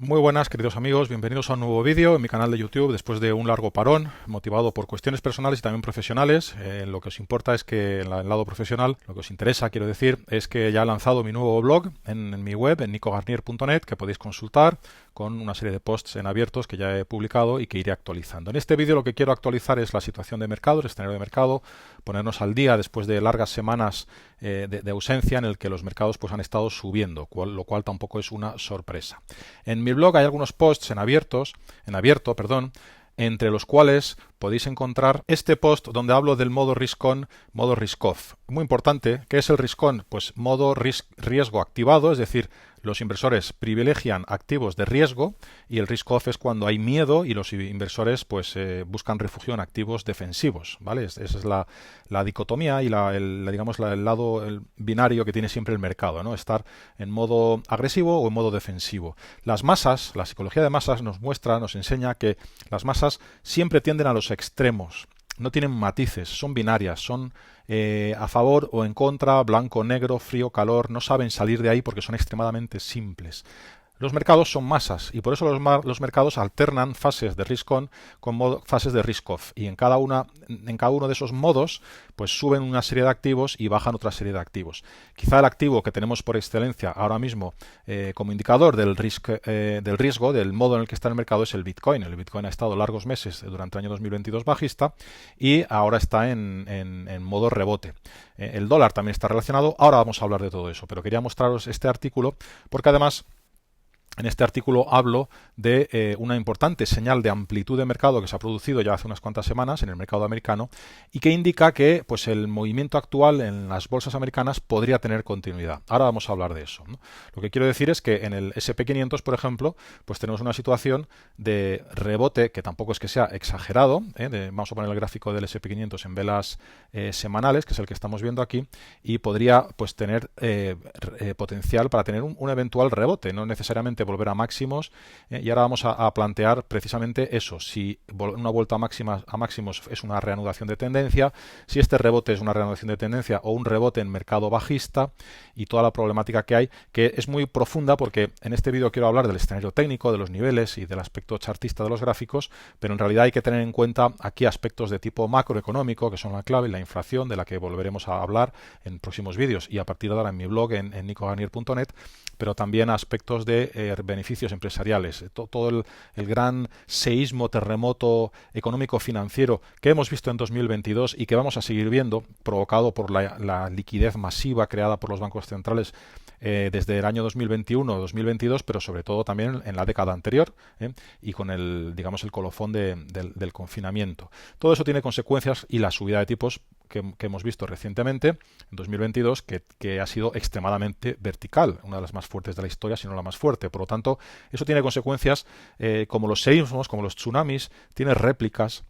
Muy buenas, queridos amigos, bienvenidos a un nuevo vídeo en mi canal de YouTube después de un largo parón motivado por cuestiones personales y también profesionales. Lo que os importa es que en el lado profesional, lo que os interesa, quiero decir, es que ya he lanzado mi nuevo blog en mi web, en nicogarnier.net, que podéis consultar con una serie de posts en abiertos que ya he publicado y que iré actualizando. En este vídeo lo que quiero actualizar es la situación de mercado, el escenario de mercado, ponernos al día después de largas semanas de ausencia en el que los mercados pues han estado subiendo, lo cual tampoco es una sorpresa. En mi blog hay algunos posts en abierto, entre los cuales podéis encontrar este post donde hablo del modo risk-on, modo risk-off. Muy importante, ¿qué es el risk-on? Pues modo riesgo activado, es decir, los inversores privilegian activos de riesgo y el risk-off es cuando hay miedo y los inversores pues buscan refugio en activos defensivos, ¿vale? Esa es la dicotomía y digamos el lado el binario que tiene siempre el mercado, ¿no? Estar en modo agresivo o en modo defensivo. Las masas, la psicología de masas nos enseña que las masas siempre tienden a los extremos. No tienen matices, son binarias, son a favor o en contra, blanco, negro, frío, calor, no saben salir de ahí porque son extremadamente simples. Los mercados son masas y por eso los mercados alternan fases de risk-on con fases de risk-off y en cada uno de esos modos pues suben una serie de activos y bajan otra serie de activos. Quizá el activo que tenemos por excelencia ahora mismo como indicador del riesgo, del modo en el que está el mercado es el Bitcoin. El Bitcoin ha estado largos meses durante el año 2022 bajista y ahora está en modo rebote. El dólar también está relacionado, ahora vamos a hablar de todo eso, pero quería mostraros este artículo porque además en este artículo hablo de una importante señal de amplitud de mercado que se ha producido ya hace unas cuantas semanas en el mercado americano y que indica que pues, el movimiento actual en las bolsas americanas podría tener continuidad. Ahora vamos a hablar de eso, ¿no? Lo que quiero decir es que en el SP500, por ejemplo, pues tenemos una situación de rebote que tampoco es que sea exagerado. Vamos a poner el gráfico del SP500 en velas semanales, que es el que estamos viendo aquí, y podría pues tener potencial para tener un eventual rebote, no necesariamente volver a máximos, y ahora vamos a plantear precisamente eso, si una vuelta a máximos es una reanudación de tendencia, si este rebote es una reanudación de tendencia o un rebote en mercado bajista y toda la problemática que hay, que es muy profunda porque en este vídeo quiero hablar del escenario técnico, de los niveles y del aspecto chartista de los gráficos, pero en realidad hay que tener en cuenta aquí aspectos de tipo macroeconómico que son la clave, la inflación, de la que volveremos a hablar en próximos vídeos y a partir de ahora en mi blog en nicogarnier.net, pero también aspectos de beneficios empresariales, todo el gran seísmo, terremoto económico-financiero que hemos visto en 2022 y que vamos a seguir viendo, provocado por la liquidez masiva creada por los bancos centrales desde el año 2021-2022, pero sobre todo también en la década anterior y con el colofón del confinamiento. Todo eso tiene consecuencias y la subida de tipos que hemos visto recientemente, en 2022, que ha sido extremadamente vertical, una de las más fuertes de la historia, si no la más fuerte. Por lo tanto, eso tiene consecuencias como los seísmos, como los tsunamis, tiene réplicas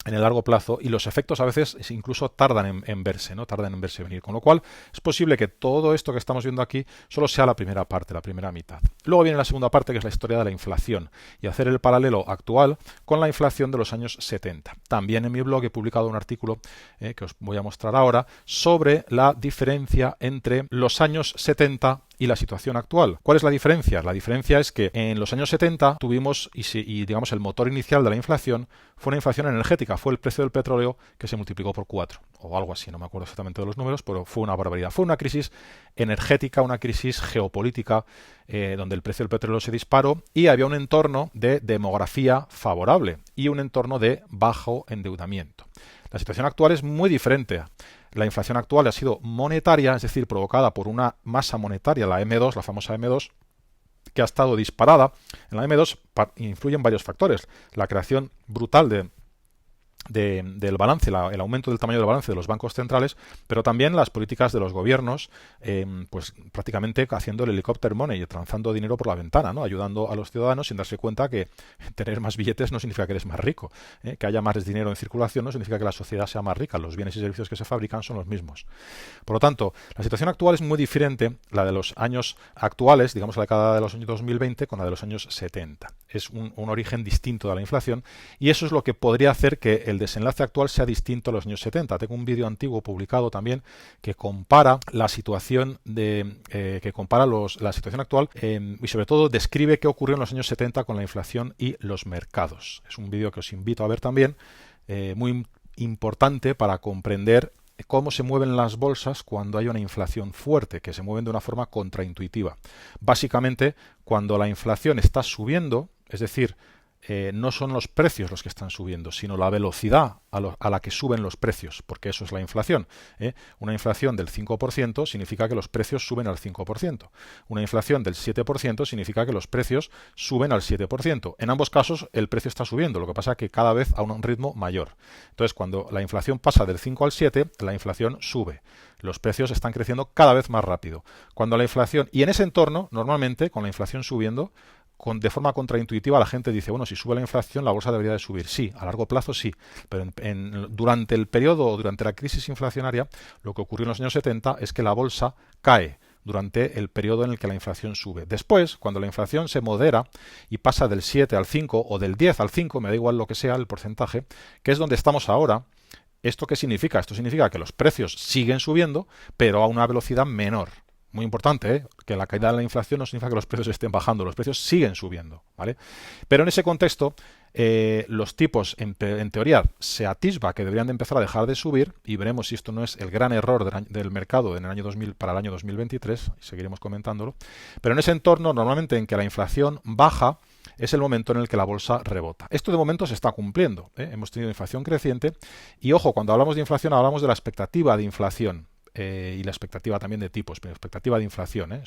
en el largo plazo y los efectos a veces incluso tardan en verse, ¿no? Tardan en verse venir. Con lo cual es posible que todo esto que estamos viendo aquí solo sea la primera parte, la primera mitad. Luego viene la segunda parte, que es la historia de la inflación y hacer el paralelo actual con la inflación de los años 70. También en mi blog he publicado un artículo que os voy a mostrar ahora sobre la diferencia entre los años 70 y la situación actual. ¿Cuál es la diferencia? La diferencia es que en los años 70 tuvimos y digamos el motor inicial de la inflación fue una inflación energética, fue el precio del petróleo que se multiplicó por 4 o algo así, no me acuerdo exactamente de los números, pero fue una barbaridad. Fue una crisis energética, una crisis geopolítica donde el precio del petróleo se disparó y había un entorno de demografía favorable y un entorno de bajo endeudamiento. La situación actual es muy diferente. La inflación actual ha sido monetaria, es decir, provocada por una masa monetaria, la M2, la famosa M2, que ha estado disparada. En la M2 influyen varios factores. La creación brutal del balance, el aumento del tamaño del balance de los bancos centrales, pero también las políticas de los gobiernos, pues prácticamente haciendo el helicóptero money, lanzando dinero por la ventana, ¿no? Ayudando a los ciudadanos sin darse cuenta que tener más billetes no significa que eres más rico, que haya más dinero en circulación no significa que la sociedad sea más rica, los bienes y servicios que se fabrican son los mismos. Por lo tanto, la situación actual es muy diferente, la de los años actuales, digamos la década de los años 2020 con la de los años 70. Es un origen distinto de la inflación y eso es lo que podría hacer que el desenlace actual sea distinto a los años 70. Tengo un vídeo antiguo publicado también que compara la situación la situación actual y sobre todo describe qué ocurrió en los años 70 con la inflación y los mercados. Es un vídeo que os invito a ver también, muy importante para comprender cómo se mueven las bolsas cuando hay una inflación fuerte, que se mueven de una forma contraintuitiva. Básicamente, cuando la inflación está subiendo, es decir, no son los precios los que están subiendo, sino la velocidad a la que suben los precios, porque eso es la inflación. Una inflación del 5% significa que los precios suben al 5%. Una inflación del 7% significa que los precios suben al 7%. En ambos casos el precio está subiendo, lo que pasa es que cada vez a un ritmo mayor. Entonces, cuando la inflación pasa del 5 al 7, la inflación sube. Los precios están creciendo cada vez más rápido. Cuando la inflación, y en ese entorno, normalmente, con la inflación subiendo, de forma contraintuitiva la gente dice, bueno, si sube la inflación la bolsa debería de subir. Sí, a largo plazo sí, pero durante el periodo, durante la crisis inflacionaria, lo que ocurrió en los años 70 es que la bolsa cae durante el periodo en el que la inflación sube. Después, cuando la inflación se modera y pasa del 7 al 5 o del 10 al 5, me da igual lo que sea el porcentaje, que es donde estamos ahora. ¿Esto qué significa? Esto significa que los precios siguen subiendo, pero a una velocidad menor. Muy importante, que la caída de la inflación no significa que los precios estén bajando, los precios siguen subiendo, ¿vale? Pero en ese contexto, los tipos, en teoría, se atisba que deberían de empezar a dejar de subir, y veremos si esto no es el gran error del mercado en el año 2000 para el año 2023, y seguiremos comentándolo. Pero en ese entorno, normalmente en que la inflación baja, es el momento en el que la bolsa rebota. Esto de momento se está cumpliendo, ¿eh? Hemos tenido inflación creciente, y ojo, cuando hablamos de inflación hablamos de la expectativa de inflación. Y la expectativa también de tipos, pero expectativa de inflación,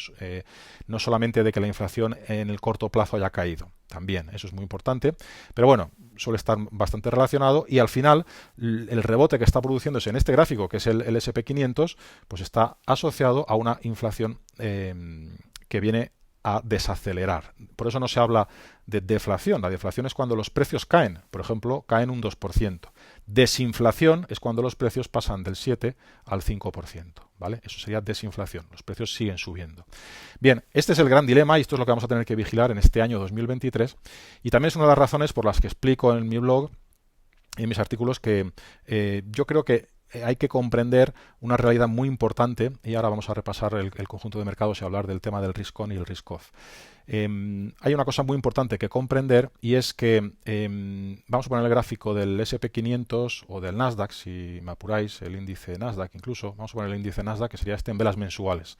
no solamente de que la inflación en el corto plazo haya caído, también, eso es muy importante, pero bueno, suele estar bastante relacionado, y al final el rebote que está produciéndose en este gráfico, que es el SP500, pues está asociado a una inflación que viene a desacelerar. Por eso no se habla de deflación. La deflación es cuando los precios caen, por ejemplo, caen un 2%. Desinflación es cuando los precios pasan del 7 al 5%, ¿vale? Eso sería desinflación. Los precios siguen subiendo. Bien, este es el gran dilema y esto es lo que vamos a tener que vigilar en este año 2023, y también es una de las razones por las que explico en mi blog y en mis artículos que yo creo que hay que comprender una realidad muy importante, y ahora vamos a repasar el conjunto de mercados y hablar del tema del risk-on y el risk-off. Hay una cosa muy importante que comprender, y es que vamos a poner el gráfico del SP500 o del Nasdaq, si me apuráis, el índice Nasdaq incluso. Vamos a poner el índice Nasdaq, que sería en velas mensuales.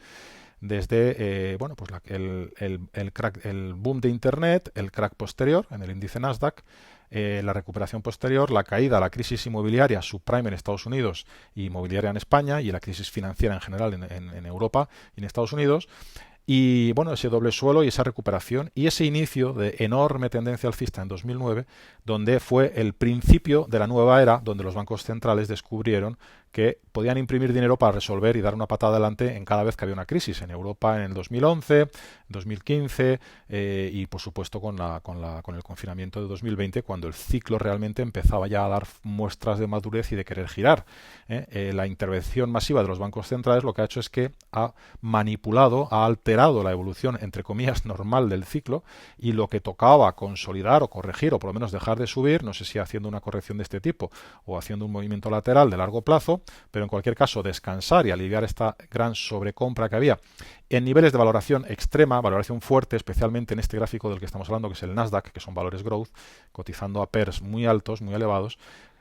Desde bueno, pues el boom de Internet, el crack posterior en el índice Nasdaq, la recuperación posterior, la caída, la crisis inmobiliaria subprime en Estados Unidos y inmobiliaria en España, y la crisis financiera en general en Europa y en Estados Unidos. Y bueno, ese doble suelo y esa recuperación y ese inicio de enorme tendencia alcista en 2009, donde fue el principio de la nueva era, donde los bancos centrales descubrieron que podían imprimir dinero para resolver y dar una patada adelante en cada vez que había una crisis. En Europa en el 2011, 2015 y por supuesto con el confinamiento de 2020, cuando el ciclo realmente empezaba ya a dar muestras de madurez y de querer girar. La intervención masiva de los bancos centrales lo que ha hecho es que ha manipulado, ha alterado la evolución, entre comillas, normal del ciclo, y lo que tocaba consolidar o corregir o por lo menos dejar de subir, no sé si haciendo una corrección de este tipo o haciendo un movimiento lateral de largo plazo, pero en cualquier caso descansar y aliviar esta gran sobrecompra que había en niveles de valoración extrema, valoración fuerte, especialmente en este gráfico del que estamos hablando, que es el Nasdaq, que son valores growth, cotizando a PERs muy altos, muy elevados.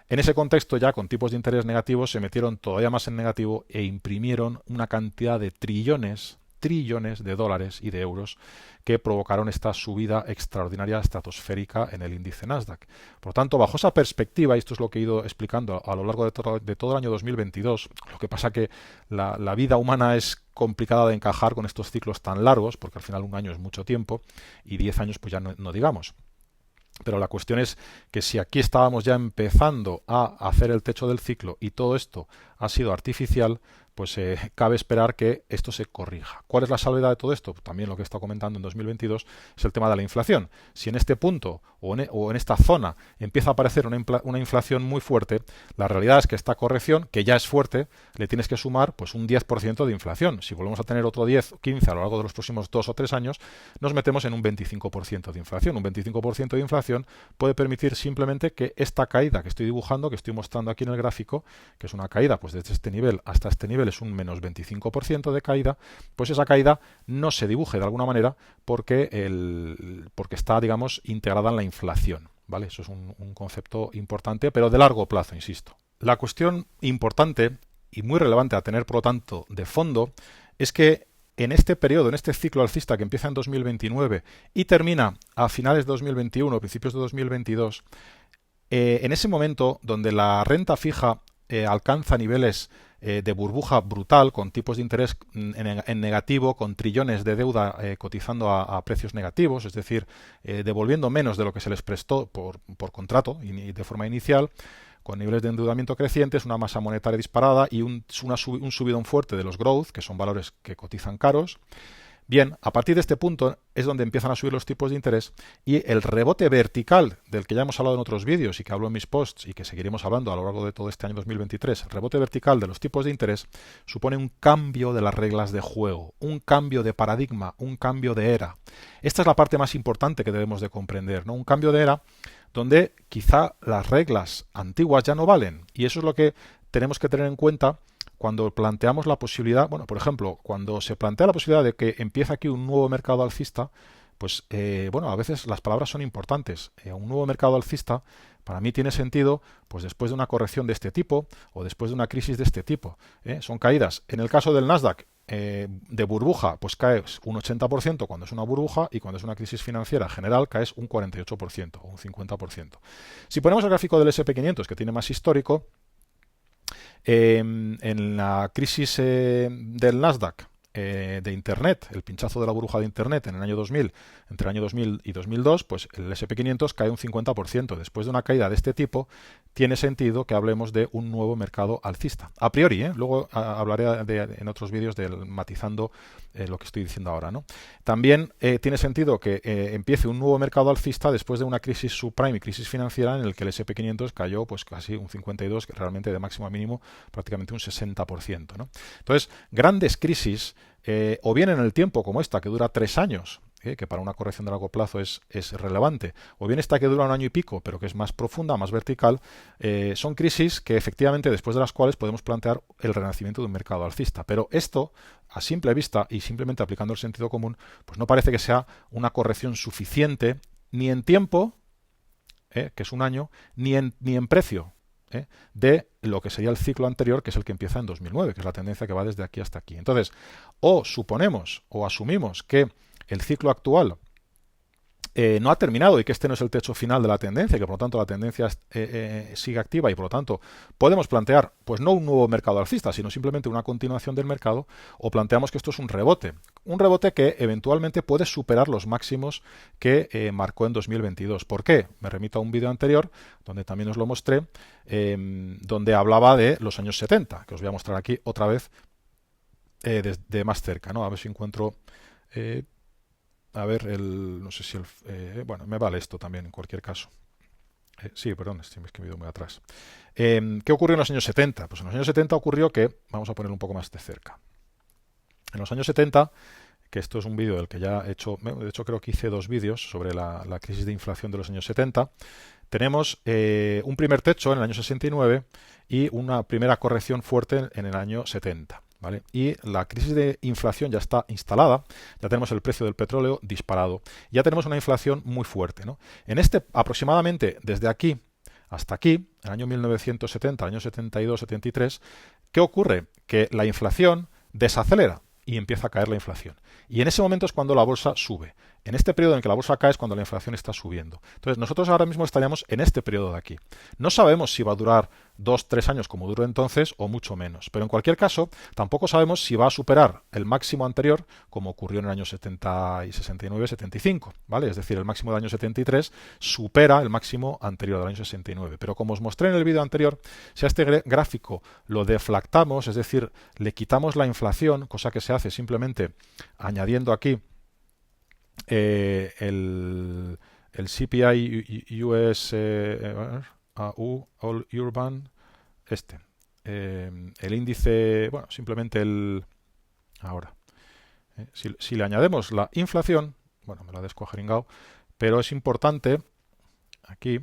En ese contexto, ya con tipos de interés negativos, se metieron todavía más en negativo e imprimieron una cantidad de trillones de dólares y de euros que provocaron esta subida extraordinaria estratosférica en el índice Nasdaq. Por lo tanto, bajo esa perspectiva, y esto es lo que he ido explicando a lo largo de todo el año 2022, lo que pasa que la vida humana es complicada de encajar con estos ciclos tan largos, porque al final un año es mucho tiempo y 10 años pues ya no digamos. Pero la cuestión es que si aquí estábamos ya empezando a hacer el techo del ciclo y todo esto ha sido artificial, pues cabe esperar que esto se corrija. ¿Cuál es la salvedad de todo esto? También lo que he estado comentando en 2022 es el tema de la inflación. Si en este punto o en esta zona empieza a aparecer una inflación muy fuerte, la realidad es que esta corrección, que ya es fuerte, le tienes que sumar pues un 10% de inflación. Si volvemos a tener otro 10 o 15 a lo largo de los próximos 2 o 3 años, nos metemos en un 25% de inflación. Un 25% de inflación puede permitir simplemente que esta caída que estoy dibujando, que estoy mostrando aquí en el gráfico, que es una caída pues desde este nivel hasta este nivel, es un menos 25% de caída, pues esa caída no se dibuje de alguna manera porque está, digamos, integrada en la inflación, ¿vale? Eso es un concepto importante, pero de largo plazo, insisto. La cuestión importante y muy relevante a tener, por lo tanto, de fondo, es que en este periodo, en este ciclo alcista que empieza en 2029 y termina a finales de 2021, principios de 2022, en ese momento donde la renta fija alcanza niveles de burbuja brutal, con tipos de interés en negativo, con trillones de deuda cotizando a precios negativos, es decir, devolviendo menos de lo que se les prestó por contrato y de forma inicial, con niveles de endeudamiento crecientes, una masa monetaria disparada y un subidón fuerte de los growth, que son valores que cotizan caros. Bien, a partir de este punto es donde empiezan a subir los tipos de interés y el rebote vertical del que ya hemos hablado en otros vídeos y que hablo en mis posts y que seguiremos hablando a lo largo de todo este año 2023, el rebote vertical de los tipos de interés supone un cambio de las reglas de juego, un cambio de paradigma, un cambio de era. Esta es la parte más importante que debemos de comprender, ¿no? Un cambio de era donde quizá las reglas antiguas ya no valen, y eso es lo que tenemos que tener en cuenta cuando planteamos la posibilidad, bueno, por ejemplo, cuando se plantea la posibilidad de que empiece aquí un nuevo mercado alcista, pues bueno, a veces las palabras son importantes. Un nuevo mercado alcista para mí tiene sentido pues después de una corrección de este tipo o después de una crisis de este tipo. Son caídas. En el caso del Nasdaq, de burbuja, pues caes un 80% cuando es una burbuja y cuando es una crisis financiera general caes un 48% o un 50%. Si ponemos el gráfico del S&P 500, que tiene más histórico, en la crisis del Nasdaq de Internet, el pinchazo de la burbuja de Internet en el año 2000, entre el año 2000 y 2002, pues el S&P 500 cae un 50%. Después de una caída de este tipo, tiene sentido que hablemos de un nuevo mercado alcista. A priori, luego hablaré en otros vídeos matizando lo que estoy diciendo ahora, ¿no? También tiene sentido que empiece un nuevo mercado alcista después de una crisis subprime y crisis financiera en el que el S&P 500 cayó pues casi un 52%, que realmente de máximo a mínimo prácticamente un 60%, ¿no? Entonces, grandes crisis o bien en el tiempo como esta, que dura 3 años, que para una corrección de largo plazo es relevante, o bien esta que dura un año y pico, pero que es más profunda, más vertical, son crisis que efectivamente después de las cuales podemos plantear el renacimiento de un mercado alcista. Pero esto, a simple vista y simplemente aplicando el sentido común, pues no parece que sea una corrección suficiente ni en tiempo, que es un año, ni en precio, de lo que sería el ciclo anterior, que es el que empieza en 2009, que es la tendencia que va desde aquí hasta aquí. Entonces, o suponemos o asumimos que el ciclo actual no ha terminado y que este no es el techo final de la tendencia, que por lo tanto la tendencia sigue activa y por lo tanto podemos plantear pues no un nuevo mercado alcista, sino simplemente una continuación del mercado, o planteamos que esto es un rebote que eventualmente puede superar los máximos que marcó en 2022. ¿Por qué? Me remito a un vídeo anterior donde también os lo mostré, donde hablaba de los años 70, que os voy a mostrar aquí otra vez desde más cerca, ¿no? A ver si encuentro... a ver, no sé si bueno, me vale esto también en cualquier caso. Sí, perdón, es que me he ido muy atrás. ¿Qué ocurrió en los años 70? Pues en los años 70 ocurrió que, vamos a poner un poco más de cerca. En los años 70, que esto es un vídeo del que ya he hecho, de hecho creo que hice 2 vídeos sobre la crisis de inflación de los años 70, tenemos un primer techo en el año 69 y una primera corrección fuerte en el año 70. ¿Vale? Y la crisis de inflación ya está instalada, ya tenemos el precio del petróleo disparado, ya tenemos una inflación muy fuerte, ¿no? En aproximadamente desde aquí hasta aquí, el año 1970, el año 72-73, ¿qué ocurre? Que la inflación desacelera y empieza a caer la inflación. Y en ese momento es cuando la bolsa sube. En este periodo en el que la bolsa cae es cuando la inflación está subiendo. Entonces nosotros ahora mismo estaríamos en este periodo de aquí. No sabemos si va a durar 2-3 años como duró entonces o mucho menos. Pero en cualquier caso, tampoco sabemos si va a superar el máximo anterior, como ocurrió en el año 70 y 69, 75, ¿vale? Es decir, el máximo del año 73 supera el máximo anterior del año 69. Pero como os mostré en el vídeo anterior, si a este gráfico lo deflactamos, es decir, le quitamos la inflación, cosa que se hace simplemente añadiendo aquí el CPI US AU All Urban, el índice, bueno, simplemente ahora, si le añadimos la inflación, bueno, me lo ha descuajeringado, pero es importante aquí,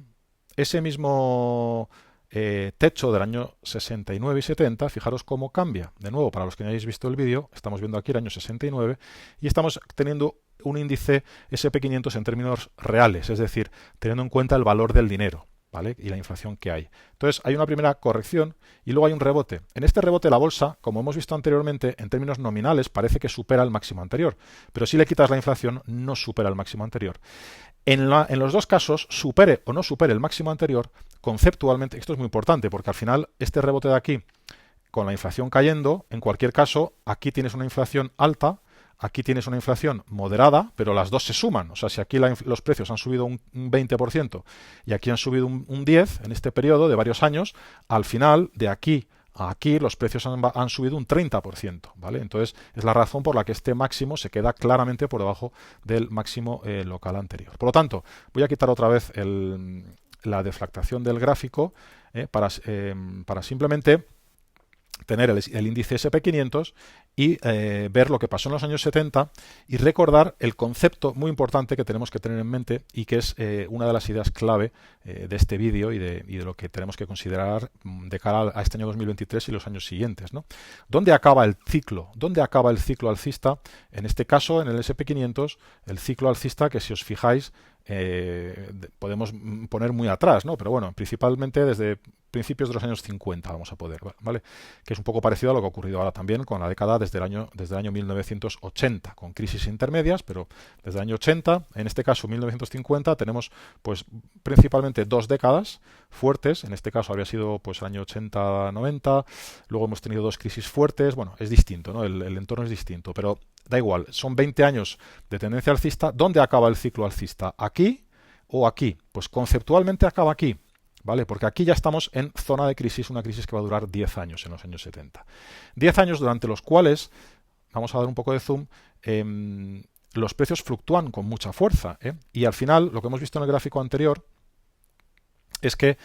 ese mismo techo del año 69 y 70, fijaros cómo cambia. De nuevo, para los que no hayáis visto el vídeo, estamos viendo aquí el año 69 y estamos teniendo un índice SP500 en términos reales, es decir, teniendo en cuenta el valor del dinero, ¿vale? Y la inflación que hay. Entonces, hay una primera corrección y luego hay un rebote. En este rebote la bolsa, como hemos visto anteriormente, en términos nominales parece que supera el máximo anterior, pero si le quitas la inflación no supera el máximo anterior. En los dos casos, supere o no supere el máximo anterior, conceptualmente, esto es muy importante porque al final este rebote de aquí, con la inflación cayendo, en cualquier caso, aquí tienes una inflación alta, aquí tienes una inflación moderada, pero las dos se suman. O sea, si aquí los precios han subido un 20% y aquí han subido un 10% en este periodo de varios años, al final, de aquí a aquí, los precios han subido un 30%, ¿vale? Entonces, es la razón por la que este máximo se queda claramente por debajo del máximo local anterior. Por lo tanto, voy a quitar otra vez la deflactación del gráfico para simplemente tener el índice SP500 y ver lo que pasó en los años 70 y recordar el concepto muy importante que tenemos que tener en mente y que es una de las ideas clave de este vídeo y de lo que tenemos que considerar de cara a este año 2023 y los años siguientes, ¿no? ¿Dónde acaba el ciclo? ¿Dónde acaba el ciclo alcista? En este caso, en el SP500, el ciclo alcista que, si os fijáis, podemos poner muy atrás, ¿no? Pero bueno, principalmente desde principios de los años 50 vamos a poder, ¿vale? Que es un poco parecido a lo que ha ocurrido ahora también con la década desde el año 1980, con crisis intermedias, pero desde el año 80, en este caso 1950, tenemos pues principalmente dos décadas fuertes. En este caso habría sido pues el año 80-90, luego hemos tenido dos crisis fuertes. Bueno, es distinto, ¿no? El entorno es distinto, pero da igual, son 20 años de tendencia alcista. ¿Dónde acaba el ciclo alcista? ¿Aquí o aquí? Pues conceptualmente acaba aquí, ¿vale? Porque aquí ya estamos en zona de crisis, una crisis que va a durar 10 años en los años 70. 10 años durante los cuales, vamos a dar un poco de zoom, los precios fluctúan con mucha fuerza, y al final, lo que hemos visto en el gráfico anterior es que,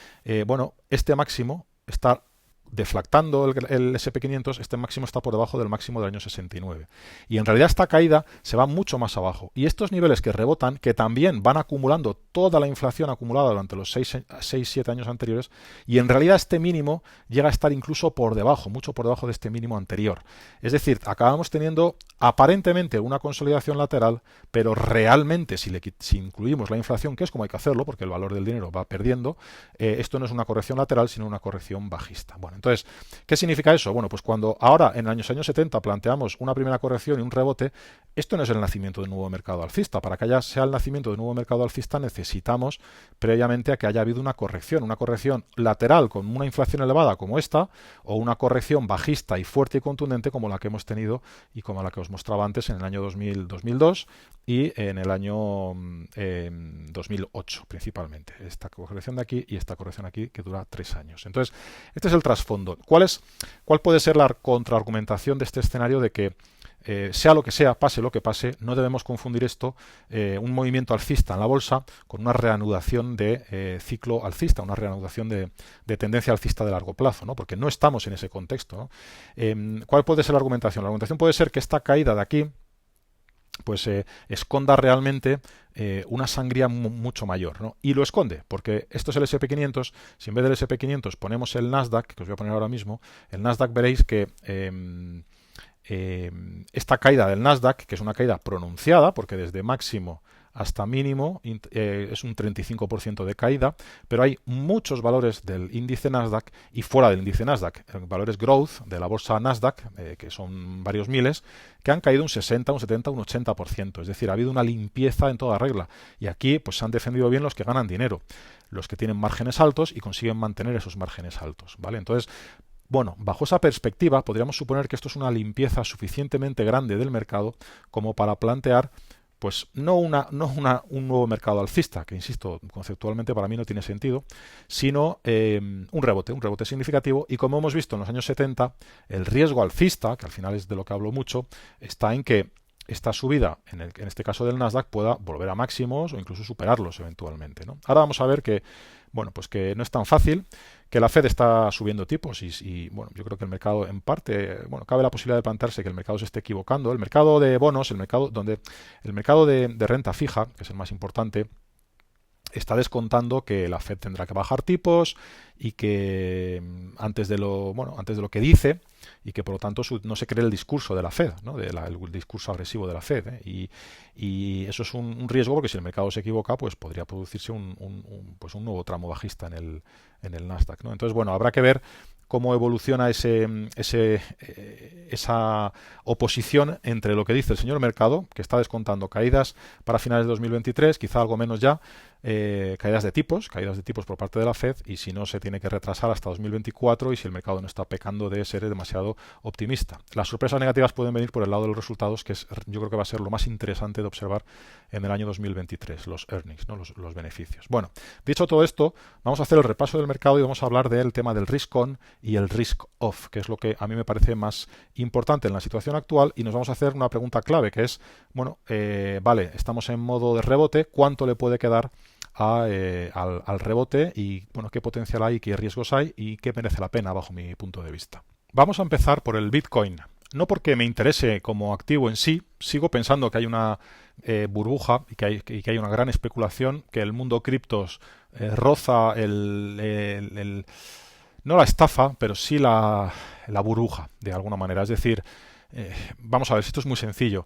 bueno, este máximo está deflactando el SP500, este máximo está por debajo del máximo del año 69. Y en realidad esta caída se va mucho más abajo. Y estos niveles que rebotan, que también van acumulando toda la inflación acumulada durante los 6-7 años anteriores, y en realidad este mínimo llega a estar incluso por debajo, mucho por debajo de este mínimo anterior. Es decir, acabamos teniendo aparentemente una consolidación lateral, pero realmente si incluimos la inflación, que es como hay que hacerlo, porque el valor del dinero va perdiendo, esto no es una corrección lateral, sino una corrección bajista. Bueno, entonces, ¿qué significa eso? Bueno, pues cuando ahora en los años 70 planteamos una primera corrección y un rebote, esto no es el nacimiento de un nuevo mercado alcista. Para que sea el nacimiento de un nuevo mercado alcista necesitamos previamente a que haya habido una corrección lateral con una inflación elevada como esta, o una corrección bajista y fuerte y contundente como la que hemos tenido y como la que os mostraba antes en el año 2002 y en el año 2008 principalmente. Esta corrección de aquí y esta corrección aquí que dura 3 años. Entonces, este es el trasfondo. ¿Cuál puede ser la contraargumentación de este escenario de que sea lo que sea, pase lo que pase, no debemos confundir esto, un movimiento alcista en la bolsa, con una reanudación de ciclo alcista, una reanudación de tendencia alcista de largo plazo, ¿no? Porque no estamos en ese contexto, ¿no? ¿Cuál puede ser la argumentación? La argumentación puede ser que esta caída de aquí pues esconda realmente una sangría mucho mayor, ¿no? Y lo esconde, porque esto es el SP500. Si en vez del SP500 ponemos el Nasdaq, que os voy a poner ahora mismo, el Nasdaq, veréis que esta caída del Nasdaq, que es una caída pronunciada, porque desde máximo hasta mínimo es un 35% de caída, pero hay muchos valores del índice Nasdaq y fuera del índice Nasdaq, valores growth de la bolsa Nasdaq, que son varios miles, que han caído un 60, un 70, un 80%. Es decir, ha habido una limpieza en toda regla. Y aquí pues se han defendido bien los que ganan dinero, los que tienen márgenes altos y consiguen mantener esos márgenes altos, ¿vale? Entonces, bueno, bajo esa perspectiva podríamos suponer que esto es una limpieza suficientemente grande del mercado como para plantear pues no un nuevo mercado alcista, que insisto, conceptualmente para mí no tiene sentido, sino un rebote significativo, y como hemos visto en los años 70, el riesgo alcista, que al final es de lo que hablo mucho, está en que esta subida, en este caso del Nasdaq, pueda volver a máximos o incluso superarlos eventualmente, ¿no? Ahora vamos a ver que, bueno, pues que no es tan fácil, que la Fed está subiendo tipos y bueno, yo creo que el mercado en parte, bueno, cabe la posibilidad de plantearse que el mercado se esté equivocando. El mercado de bonos, el mercado de renta fija, que es el más importante, está descontando que la Fed tendrá que bajar tipos y que antes de lo que dice, y que por lo tanto no se cree el discurso de la Fed, ¿no? El discurso agresivo de la Fed, ¿eh? Y eso es un riesgo, porque si el mercado se equivoca, pues podría producirse un nuevo tramo bajista en el Nasdaq, ¿no? Entonces, bueno, habrá que ver cómo evoluciona esa oposición entre lo que dice el señor mercado, que está descontando caídas para finales de 2023, quizá algo menos ya, caídas de tipos por parte de la Fed, y si no se tiene que retrasar hasta 2024, y si el mercado no está pecando de ser demasiado optimista. Las sorpresas negativas pueden venir por el lado de los resultados, que yo creo que va a ser lo más interesante de observar en el año 2023, los earnings, ¿no? los beneficios. Bueno, dicho todo esto, vamos a hacer el repaso del mercado y vamos a hablar del tema del risk on y el risk off, que es lo que a mí me parece más importante en la situación actual, y nos vamos a hacer una pregunta clave, que es, bueno, vale, estamos en modo de rebote, ¿cuánto le puede quedar al rebote? Y bueno, qué potencial hay, qué riesgos hay y qué merece la pena bajo mi punto de vista. Vamos a empezar por el Bitcoin. No porque me interese como activo en sí, sigo pensando que hay una burbuja y que hay una gran especulación, que el mundo criptos roza no la estafa, pero sí la burbuja, de alguna manera. Es decir, vamos a ver, esto es muy sencillo.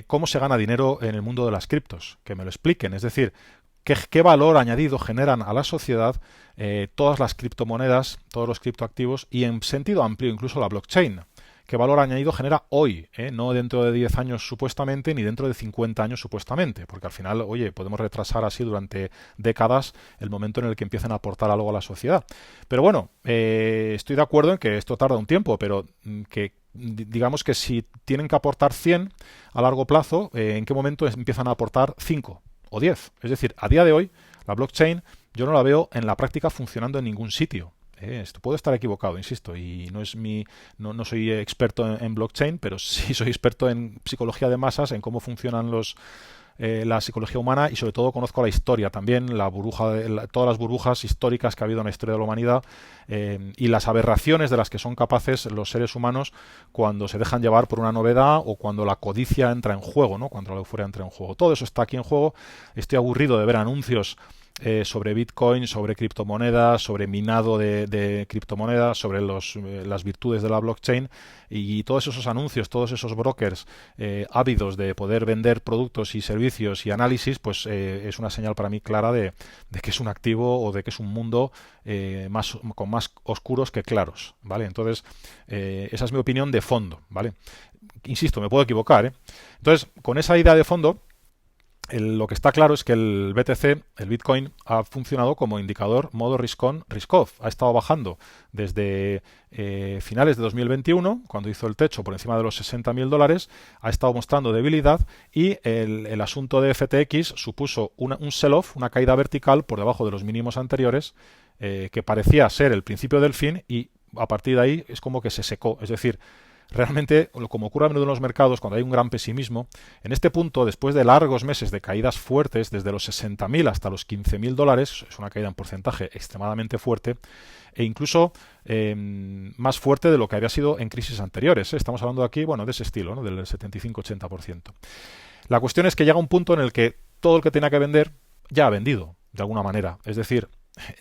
¿Cómo se gana dinero en el mundo de las criptos? Que me lo expliquen. Es decir, ¿qué valor añadido generan a la sociedad todas las criptomonedas, todos los criptoactivos, y en sentido amplio incluso la blockchain? ¿Qué valor añadido genera hoy? No dentro de 10 años supuestamente, ni dentro de 50 años supuestamente, porque al final, oye, podemos retrasar así durante décadas el momento en el que empiecen a aportar algo a la sociedad. Pero bueno, estoy de acuerdo en que esto tarda un tiempo, pero que digamos que si tienen que aportar 100 a largo plazo, ¿en qué momento empiezan a aportar 5 o 10? Es decir, a día de hoy, la blockchain yo no la veo en la práctica funcionando en ningún sitio. Esto puedo estar equivocado, insisto, y no soy experto en blockchain, pero sí soy experto en psicología de masas, en cómo funcionan la psicología humana, y sobre todo conozco la historia también, todas las burbujas históricas que ha habido en la historia de la humanidad, y las aberraciones de las que son capaces los seres humanos cuando se dejan llevar por una novedad o cuando la codicia entra en juego, ¿no? Cuando la euforia entra en juego. Todo eso está aquí en juego. Estoy aburrido de ver anuncios sobre Bitcoin, sobre criptomonedas, sobre minado de criptomonedas, sobre las virtudes de la blockchain, y todos esos anuncios, todos esos brokers ávidos de poder vender productos y servicios y análisis, pues es una señal para mí clara de que es un activo, o de que es un mundo con más oscuros que claros, ¿vale? Entonces, esa es mi opinión de fondo, ¿vale? Insisto, me puedo equivocar, ¿eh? Entonces, con esa idea de fondo, lo que está claro es que el BTC, el Bitcoin, ha funcionado como indicador modo risk on, risk off. Ha estado bajando desde finales de 2021, cuando hizo el techo por encima de los $60.000, ha estado mostrando debilidad, y el asunto de FTX supuso un sell-off, una caída vertical por debajo de los mínimos anteriores, que parecía ser el principio del fin, y a partir de ahí es como que se secó. Es decir, realmente, como ocurre a menudo en los mercados cuando hay un gran pesimismo, en este punto, después de largos meses de caídas fuertes, desde los 60.000 hasta los 15.000 dólares, es una caída en porcentaje extremadamente fuerte, e incluso más fuerte de lo que había sido en crisis anteriores. Estamos hablando aquí, bueno, de ese estilo, ¿no? Del 75-80%. La cuestión es que llega un punto en el que todo el que tenía que vender ya ha vendido, de alguna manera. Es decir,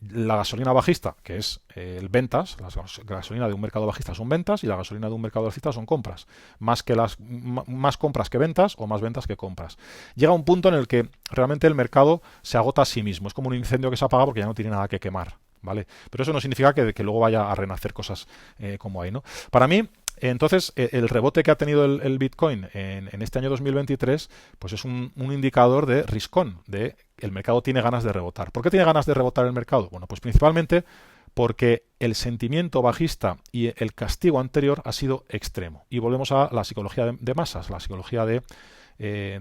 la gasolina bajista, que es ventas, la gasolina de un mercado bajista son ventas y la gasolina de un mercado alcista son compras. Más compras que ventas o más ventas que compras. Llega un punto en el que realmente el mercado se agota a sí mismo. Es como un incendio que se apaga porque ya no tiene nada que quemar. ¿Vale? Pero eso no significa que luego vaya a renacer cosas como hay, ¿no? Para mí, entonces, el rebote que ha tenido el Bitcoin en este año 2023, pues es un indicador de risk-on, de el mercado tiene ganas de rebotar. ¿Por qué tiene ganas de rebotar el mercado? Bueno, pues principalmente porque el sentimiento bajista y el castigo anterior ha sido extremo. Y volvemos a la psicología de masas, la psicología de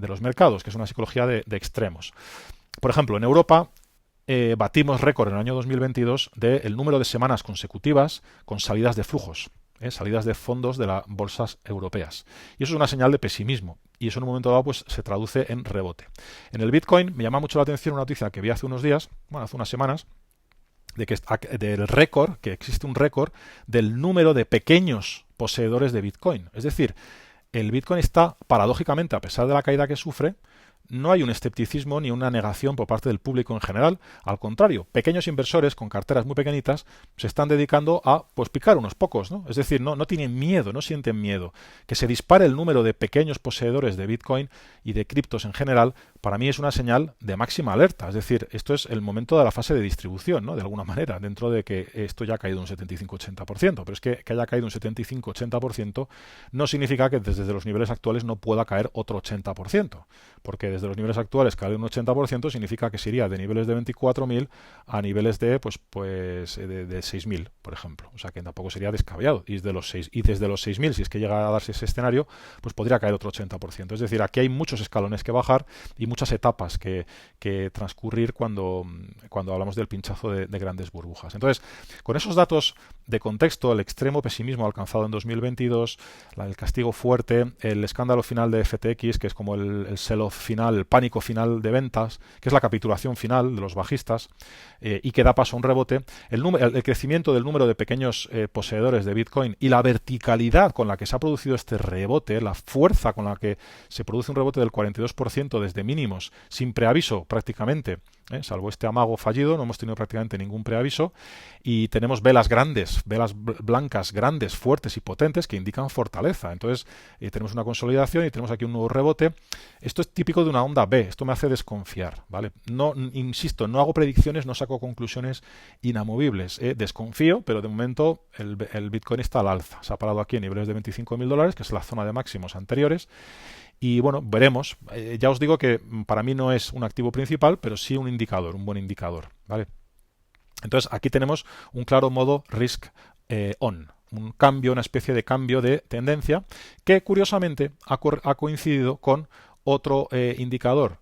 los mercados, que es una psicología de extremos. Por ejemplo, en Europa batimos récord en el año 2022 del número de semanas consecutivas con salidas de flujos. Salidas de fondos de las bolsas europeas. Y eso es una señal de pesimismo. Y eso en un momento dado pues se traduce en rebote. En el Bitcoin me llama mucho la atención una noticia que vi hace unos días, bueno, hace unas semanas, del récord, que existe un récord del número de pequeños poseedores de Bitcoin. Es decir, el Bitcoin está, paradójicamente, a pesar de la caída que sufre, no hay un escepticismo ni una negación por parte del público en general. Al contrario, pequeños inversores con carteras muy pequeñitas se están dedicando a pues picar unos pocos, ¿no? Es decir, no tienen miedo, no sienten miedo. Que se dispare el número de pequeños poseedores de Bitcoin y de criptos en general, para mí es una señal de máxima alerta. Es decir, esto es el momento de la fase de distribución, ¿no? De alguna manera, dentro de que esto ya ha caído un 75-80%. Pero es que haya caído un 75-80% no significa que desde los niveles actuales no pueda caer otro 80%. Porque desde los niveles actuales caer un 80% significa que se iría de niveles de 24.000 a niveles de de 6.000, por ejemplo. O sea que tampoco sería descabellado. Y desde los 6.000, si es que llega a darse ese escenario, pues podría caer otro 80%. Es decir, aquí hay muchos escalones que bajar y muchas etapas que transcurrir cuando hablamos del pinchazo de grandes burbujas. Entonces, con esos datos de contexto, el extremo pesimismo alcanzado en 2022, el castigo fuerte, el escándalo final de FTX, que es como el sell-off final, el pánico final de ventas, que es la capitulación final de los bajistas y que da paso a un rebote, el crecimiento del número de pequeños poseedores de Bitcoin y la verticalidad con la que se ha producido este rebote, la fuerza con la que se produce un rebote del 42% desde mínimos, sin preaviso prácticamente, salvo este amago fallido, no hemos tenido prácticamente ningún preaviso y tenemos velas grandes, velas blancas grandes, fuertes y potentes que indican fortaleza. Entonces tenemos una consolidación y tenemos aquí un nuevo rebote. Esto es típico de una onda B, esto me hace desconfiar, ¿vale? No, insisto, no hago predicciones, no saco conclusiones inamovibles, desconfío, pero de momento el Bitcoin está al alza, se ha parado aquí en niveles de $25.000, que es la zona de máximos anteriores. Y bueno, veremos. Ya os digo que para mí no es un activo principal, pero sí un indicador, un buen indicador, ¿vale? Entonces aquí tenemos un claro modo risk on, un cambio, una especie de cambio de tendencia que curiosamente ha coincidido con otro indicador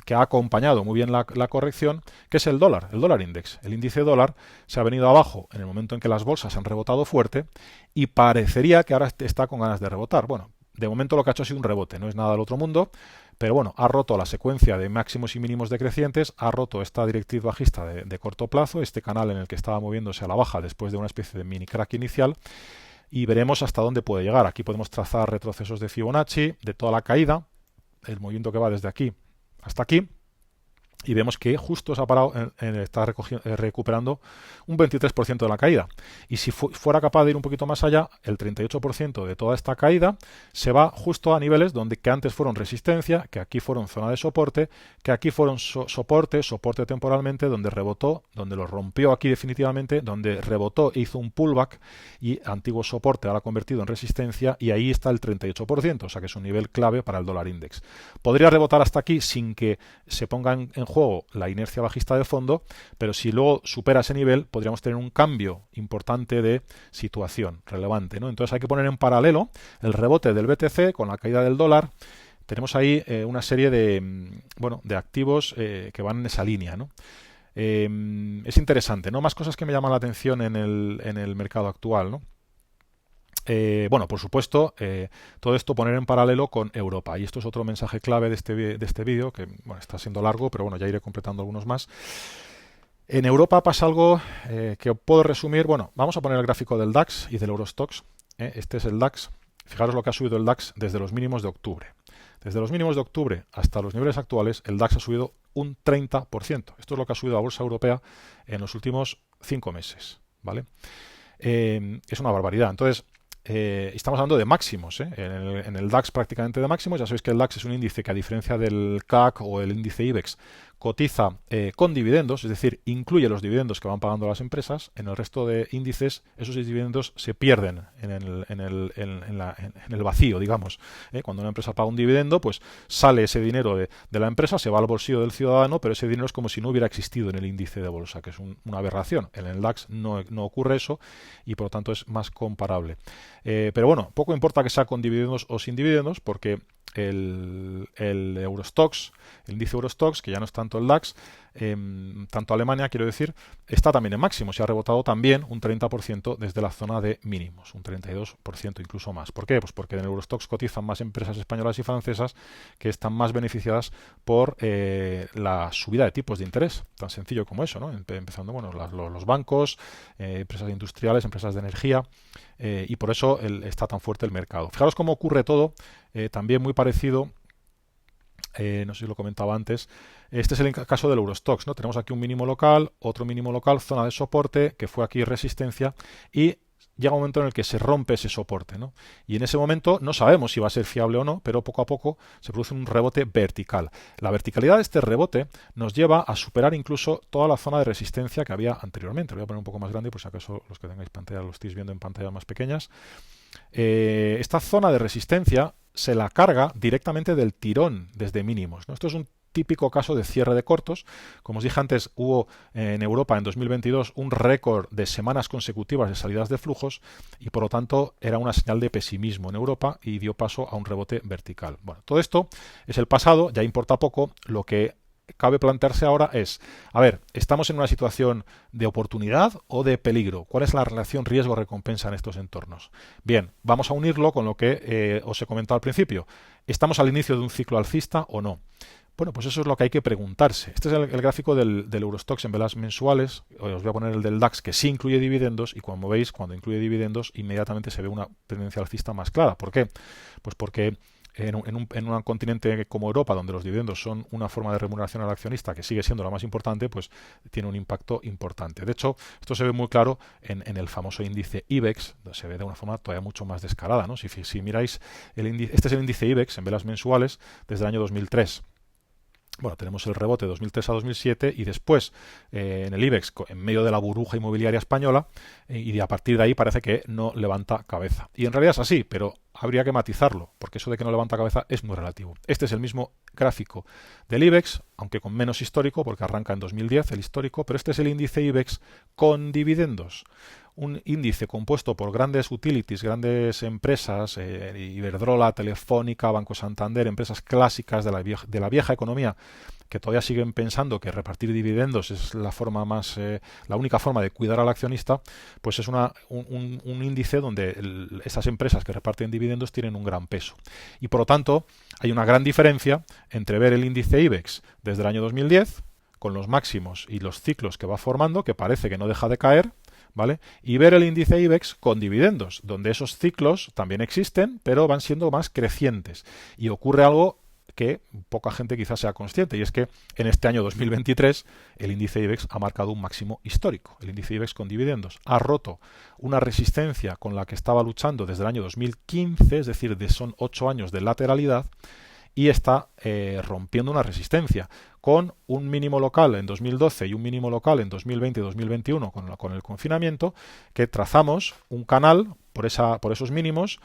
que ha acompañado muy bien la corrección, que es el dólar index. El índice dólar se ha venido abajo en el momento en que las bolsas han rebotado fuerte y parecería que ahora está con ganas de rebotar. Bueno, de momento lo que ha hecho ha sido un rebote, no es nada del otro mundo, pero bueno, ha roto la secuencia de máximos y mínimos decrecientes, ha roto esta directriz bajista de corto plazo, este canal en el que estaba moviéndose a la baja después de una especie de mini crack inicial, y veremos hasta dónde puede llegar. Aquí podemos trazar retrocesos de Fibonacci, de toda la caída, el movimiento que va desde aquí hasta aquí, y vemos que justo se ha parado, está recuperando un 23% de la caída. Y si fuera capaz de ir un poquito más allá, el 38% de toda esta caída se va justo a niveles que antes fueron resistencia, que aquí fueron zona de soporte, que aquí fueron soporte temporalmente, donde rebotó, donde lo rompió aquí definitivamente, donde rebotó e hizo un pullback y antiguo soporte ahora convertido en resistencia, y ahí está el 38%, o sea que es un nivel clave para el dólar index. Podría rebotar hasta aquí sin que se pongan en juego la inercia bajista de fondo, pero si luego supera ese nivel podríamos tener un cambio importante de situación relevante, ¿no? Entonces hay que poner en paralelo el rebote del BTC con la caída del dólar. Tenemos ahí una serie de activos que van en esa línea, ¿no? Es interesante, ¿no? Más cosas que me llaman la atención en el mercado actual, ¿no? Bueno, por supuesto, todo esto poner en paralelo con Europa. Y esto es otro mensaje clave de este vídeo, que bueno, está siendo largo, pero bueno, ya iré completando algunos más. En Europa pasa algo que puedo resumir. Bueno, vamos a poner el gráfico del DAX y del Eurostoxx. Este es el DAX. Fijaros lo que ha subido el DAX desde los mínimos de octubre. Desde los mínimos de octubre hasta los niveles actuales, el DAX ha subido un 30%. Esto es lo que ha subido la bolsa europea en los últimos 5 meses, ¿vale? Es una barbaridad. Entonces, estamos hablando de máximos, ¿eh? En el DAX prácticamente de máximos. Ya sabéis que el DAX es un índice que, a diferencia del CAC o el índice IBEX, cotiza con dividendos, es decir, incluye los dividendos que van pagando las empresas. En el resto de índices, esos dividendos se pierden en el vacío, digamos. Cuando una empresa paga un dividendo, pues sale ese dinero de la empresa, se va al bolsillo del ciudadano, pero ese dinero es como si no hubiera existido en el índice de bolsa, que es una aberración. En el DAX no ocurre eso y por lo tanto es más comparable. Pero bueno, poco importa que sea con dividendos o sin dividendos, porque el Eurostoxx, el índice Eurostoxx, que ya no es tanto el DAX, tanto Alemania, quiero decir, está también en máximos y ha rebotado también un 30% desde la zona de mínimos, un 32% incluso más. ¿Por qué? Pues porque en el Eurostoxx cotizan más empresas españolas y francesas que están más beneficiadas por la subida de tipos de interés, tan sencillo como eso, ¿no? Empezando, bueno, los bancos, empresas industriales, empresas de energía, y por eso está tan fuerte el mercado. Fijaros cómo ocurre todo, también muy parecido. No sé si lo comentaba antes. Este es el caso del Eurostoxx, ¿no? Tenemos aquí un mínimo local, otro mínimo local, zona de soporte, que fue aquí resistencia, y llega un momento en el que se rompe ese soporte, ¿no? Y en ese momento no sabemos si va a ser fiable o no, pero poco a poco se produce un rebote vertical. La verticalidad de este rebote nos lleva a superar incluso toda la zona de resistencia que había anteriormente. Lo voy a poner un poco más grande, por si acaso los que tengáis pantalla lo estáis viendo en pantallas más pequeñas. Esta zona de resistencia se la carga directamente del tirón desde mínimos, ¿no? Esto es un típico caso de cierre de cortos. Como os dije antes, hubo en Europa en 2022 un récord de semanas consecutivas de salidas de flujos y por lo tanto era una señal de pesimismo en Europa y dio paso a un rebote vertical. Bueno, todo esto es el pasado, ya importa poco. Lo que cabe plantearse ahora es, a ver, ¿estamos en una situación de oportunidad o de peligro? ¿Cuál es la relación riesgo-recompensa en estos entornos? Bien, vamos a unirlo con lo que os he comentado al principio. ¿Estamos al inicio de un ciclo alcista o no? Bueno, pues eso es lo que hay que preguntarse. Este es el gráfico del Eurostoxx en velas mensuales. Os voy a poner el del DAX, que sí incluye dividendos, y como veis, cuando incluye dividendos, inmediatamente se ve una tendencia alcista más clara. ¿Por qué? Pues porque en un continente como Europa, donde los dividendos son una forma de remuneración al accionista que sigue siendo la más importante, pues tiene un impacto importante. De hecho, esto se ve muy claro en el famoso índice IBEX, donde se ve de una forma todavía mucho más descarada, ¿no? Si miráis el índice, este es el índice IBEX en velas mensuales desde el año 2003. Bueno, tenemos el rebote de 2003 a 2007 y después en el IBEX, en medio de la burbuja inmobiliaria española, y a partir de ahí parece que no levanta cabeza. Y en realidad es así, pero habría que matizarlo, porque eso de que no levanta cabeza es muy relativo. Este es el mismo gráfico del IBEX, aunque con menos histórico, porque arranca en 2010 el histórico, pero este es el índice IBEX con dividendos. Un índice compuesto por grandes utilities, grandes empresas, Iberdrola, Telefónica, Banco Santander, empresas clásicas de la vieja economía, que todavía siguen pensando que repartir dividendos es la única forma de cuidar al accionista. Pues es un índice donde esas empresas que reparten dividendos tienen un gran peso. Y por lo tanto, hay una gran diferencia entre ver el índice IBEX desde el año 2010, con los máximos y los ciclos que va formando, que parece que no deja de caer, ¿vale? Y ver el índice IBEX con dividendos, donde esos ciclos también existen, pero van siendo más crecientes. Y ocurre algo que poca gente quizás sea consciente, y es que en este año 2023 el índice IBEX ha marcado un máximo histórico. El índice IBEX con dividendos ha roto una resistencia con la que estaba luchando desde el año 2015, es decir, son 8 años de lateralidad, y está rompiendo una resistencia con un mínimo local en 2012 y un mínimo local en 2020 y 2021 con el confinamiento, que trazamos un canal por esos mínimos,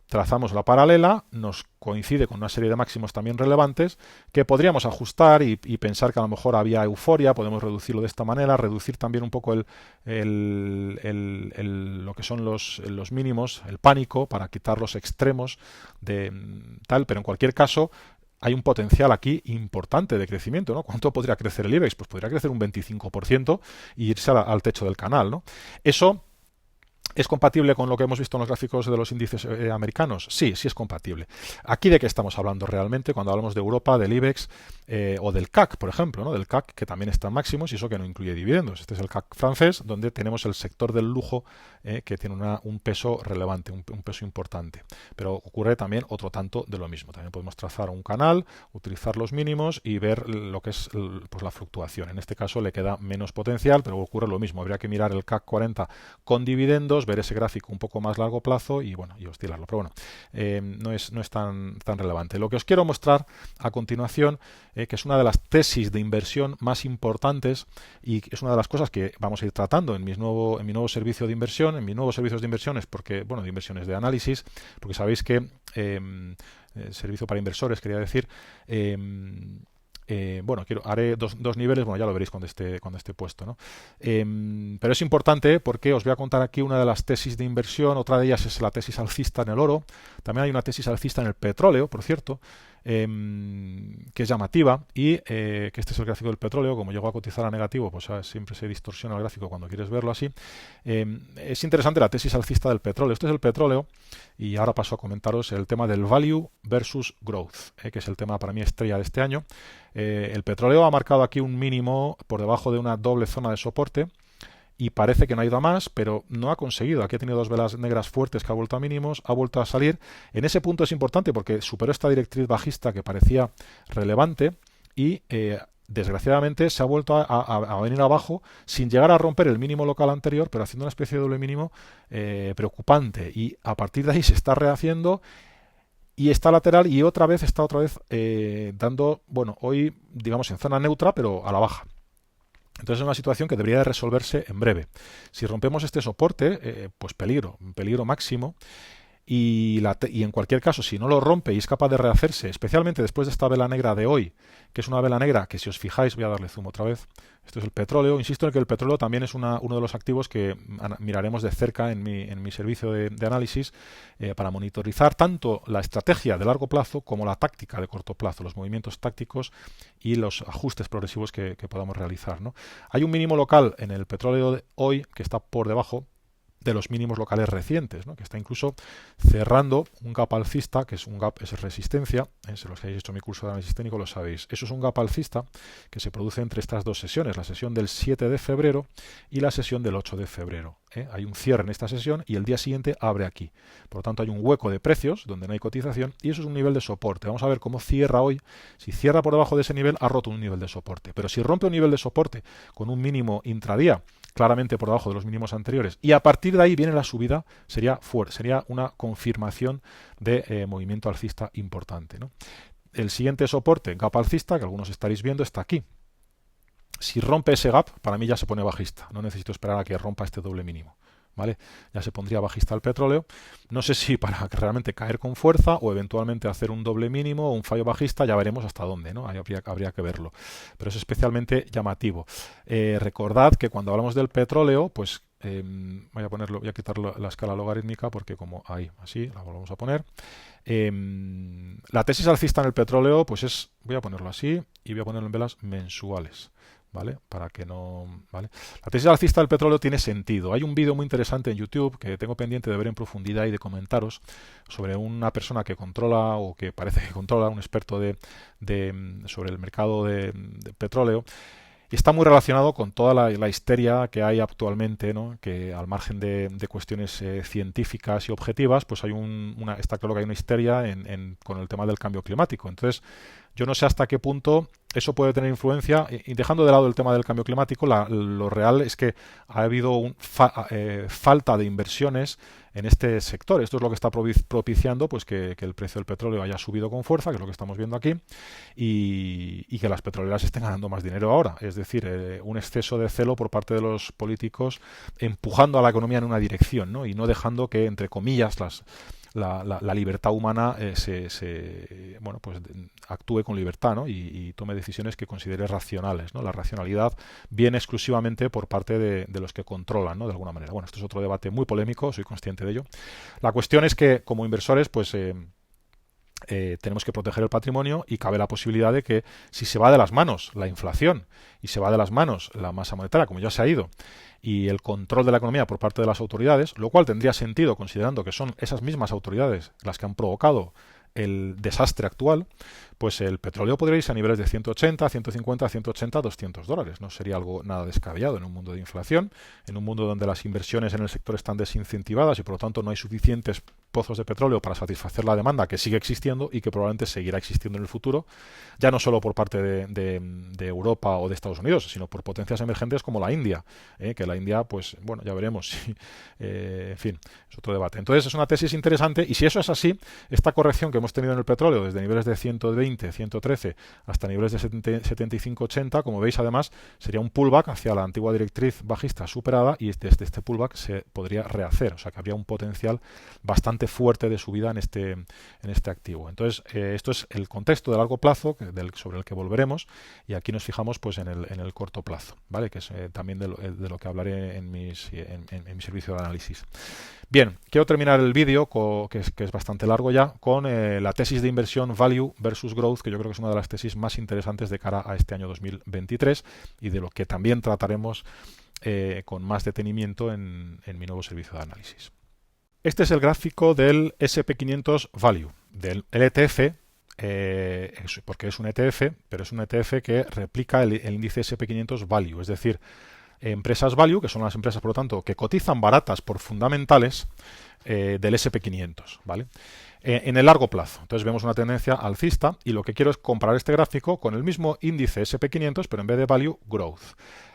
trazamos la paralela, nos coincide con una serie de máximos también relevantes que podríamos ajustar y pensar que a lo mejor había euforia, podemos reducirlo de esta manera, reducir también un poco lo que son los mínimos, el pánico, para quitar los extremos de tal, pero en cualquier caso hay un potencial aquí importante de crecimiento, ¿no? ¿Cuánto podría crecer el IBEX? Pues podría crecer un 25% y irse al techo del canal, ¿no? Eso ¿Es compatible con lo que hemos visto en los gráficos de los índices americanos? Sí, sí es compatible. ¿Aquí de qué estamos hablando realmente cuando hablamos de Europa, del IBEX o del CAC, por ejemplo, ¿no? Del CAC, que también está en máximos y eso que no incluye dividendos? Este es el CAC francés, donde tenemos el sector del lujo que tiene un peso relevante, un peso importante. Pero ocurre también otro tanto de lo mismo. También podemos trazar un canal, utilizar los mínimos y ver lo que es pues la fluctuación. En este caso le queda menos potencial, pero ocurre lo mismo. Habría que mirar el CAC 40 con dividendos, ver ese gráfico un poco más largo plazo y bueno, y oscilarlo. Pero bueno, no es tan relevante. Lo que os quiero mostrar a continuación, que es una de las tesis de inversión más importantes y es una de las cosas que vamos a ir tratando en mi nuevo servicio de inversión, en mis nuevos servicios de inversiones, porque, bueno, de inversiones de análisis, porque sabéis que servicio para inversores, quería decir, bueno, haré dos niveles, bueno, ya lo veréis cuando esté puesto, ¿no? Pero es importante porque os voy a contar aquí una de las tesis de inversión. Otra de ellas es la tesis alcista en el oro. También hay una tesis alcista en el petróleo, por cierto, que es llamativa y que este es el gráfico del petróleo. Como llegó a cotizar a negativo, pues siempre se distorsiona el gráfico cuando quieres verlo así. Es interesante la tesis alcista del petróleo. Este es el petróleo y ahora paso a comentaros el tema del value versus growth, que es el tema para mí estrella de este año. El petróleo ha marcado aquí un mínimo por debajo de una doble zona de soporte y parece que no ha ido a más, pero no ha conseguido. Aquí ha tenido dos velas negras fuertes que ha vuelto a mínimos, ha vuelto a salir. En ese punto es importante porque superó esta directriz bajista que parecía relevante y desgraciadamente se ha vuelto a venir abajo sin llegar a romper el mínimo local anterior, pero haciendo una especie de doble mínimo preocupante. Y a partir de ahí se está rehaciendo y está lateral y está otra vez dando, bueno, hoy digamos en zona neutra, pero a la baja. Entonces es una situación que debería de resolverse en breve. Si rompemos este soporte, pues peligro máximo. Y en cualquier caso, si no lo rompe y es capaz de rehacerse, especialmente después de esta vela negra de hoy, que es una vela negra que si os fijáis, voy a darle zoom otra vez, esto es el petróleo, insisto en que el petróleo también es uno de los activos que miraremos de cerca en mi servicio de análisis para monitorizar tanto la estrategia de largo plazo como la táctica de corto plazo, los movimientos tácticos y los ajustes progresivos que podamos realizar, ¿no? Hay un mínimo local en el petróleo de hoy que está por debajo de los mínimos locales recientes, ¿no? Que está incluso cerrando un gap alcista, que es un gap, es resistencia, si los que hayáis hecho mi curso de análisis técnico lo sabéis. Eso es un gap alcista que se produce entre estas dos sesiones, la sesión del 7 de febrero y la sesión del 8 de febrero. Hay un cierre en esta sesión y el día siguiente abre aquí. Por lo tanto hay un hueco de precios donde no hay cotización y eso es un nivel de soporte. Vamos a ver cómo cierra hoy. Si cierra por debajo de ese nivel, ha roto un nivel de soporte. Pero si rompe un nivel de soporte con un mínimo intradía, claramente por debajo de los mínimos anteriores, y a partir de ahí viene la subida, sería una confirmación de movimiento alcista importante, ¿no? El siguiente soporte, gap alcista, que algunos estaréis viendo, está aquí. Si rompe ese gap, para mí ya se pone bajista. No necesito esperar a que rompa este doble mínimo, ¿vale? Ya se pondría bajista el petróleo. No sé si para realmente caer con fuerza o eventualmente hacer un doble mínimo o un fallo bajista, ya veremos hasta dónde, ¿no? Ahí habría que verlo. Pero es especialmente llamativo. Recordad que cuando hablamos del petróleo, pues voy a quitar la escala logarítmica porque como ahí, así, la volvemos a poner. La tesis alcista en el petróleo, pues voy a ponerlo así y voy a ponerlo en velas mensuales. ¿Vale? Para que no... ¿vale? La tesis alcista del petróleo tiene sentido. Hay un vídeo muy interesante en YouTube que tengo pendiente de ver en profundidad y de comentaros sobre una persona que controla o que parece que controla, un experto sobre el mercado de petróleo. Y está muy relacionado con toda la histeria que hay actualmente, ¿no? Que al margen de cuestiones científicas y objetivas, pues hay está claro que hay una histeria con el tema del cambio climático. Entonces, yo no sé hasta qué punto eso puede tener influencia, y dejando de lado el tema del cambio climático, lo real es que ha habido falta de inversiones en este sector. Esto es lo que está propiciando pues que el precio del petróleo haya subido con fuerza, que es lo que estamos viendo aquí, y que las petroleras estén ganando más dinero ahora. Es decir, un exceso de celo por parte de los políticos empujando a la economía en una dirección, ¿no? Y no dejando que, entre comillas, la libertad humana bueno, pues actúe con libertad, ¿no? y tome decisiones que considere racionales, ¿no? La racionalidad viene exclusivamente por parte de los que controlan, ¿no? De alguna manera. Bueno, esto es otro debate muy polémico, soy consciente de ello. La cuestión es que como inversores, pues tenemos que proteger el patrimonio y cabe la posibilidad de que si se va de las manos la inflación y se va de las manos la masa monetaria, como ya se ha ido, y el control de la economía por parte de las autoridades, lo cual tendría sentido considerando que son esas mismas autoridades las que han provocado el desastre actual, pues el petróleo podría irse a niveles de 180, 150, 180, 200 dólares. No sería algo nada descabellado en un mundo de inflación, en un mundo donde las inversiones en el sector están desincentivadas y por lo tanto no hay suficientes pozos de petróleo para satisfacer la demanda que sigue existiendo y que probablemente seguirá existiendo en el futuro, ya no solo por parte de Europa o de Estados Unidos, sino por potencias emergentes como la India, que la India, pues bueno, ya veremos si, en fin, es otro debate. Entonces es una tesis interesante y si eso es así, esta corrección que hemos tenido en el petróleo desde niveles de 120, 113 hasta niveles de 75, 80, como veis además sería un pullback hacia la antigua directriz bajista superada y desde este pullback se podría rehacer, o sea que habría un potencial bastante fuerte de subida en este activo. Entonces esto es el contexto de largo plazo sobre el que volveremos y aquí nos fijamos pues en el corto plazo, ¿vale? Que es también de lo que hablaré en mi servicio de análisis. Bien, quiero terminar el vídeo, que es bastante largo ya, con la tesis de inversión Value versus Growth, que yo creo que es una de las tesis más interesantes de cara a este año 2023 y de lo que también trataremos con más detenimiento en mi nuevo servicio de análisis. Este es el gráfico del SP500 Value, del ETF, porque es un ETF, pero es un ETF que replica el índice SP500 Value, es decir, empresas value, que son las empresas, por lo tanto, que cotizan baratas por fundamentales del SP500, ¿vale? En el largo plazo. Entonces vemos una tendencia alcista y lo que quiero es comparar este gráfico con el mismo índice SP500, pero en vez de value, growth.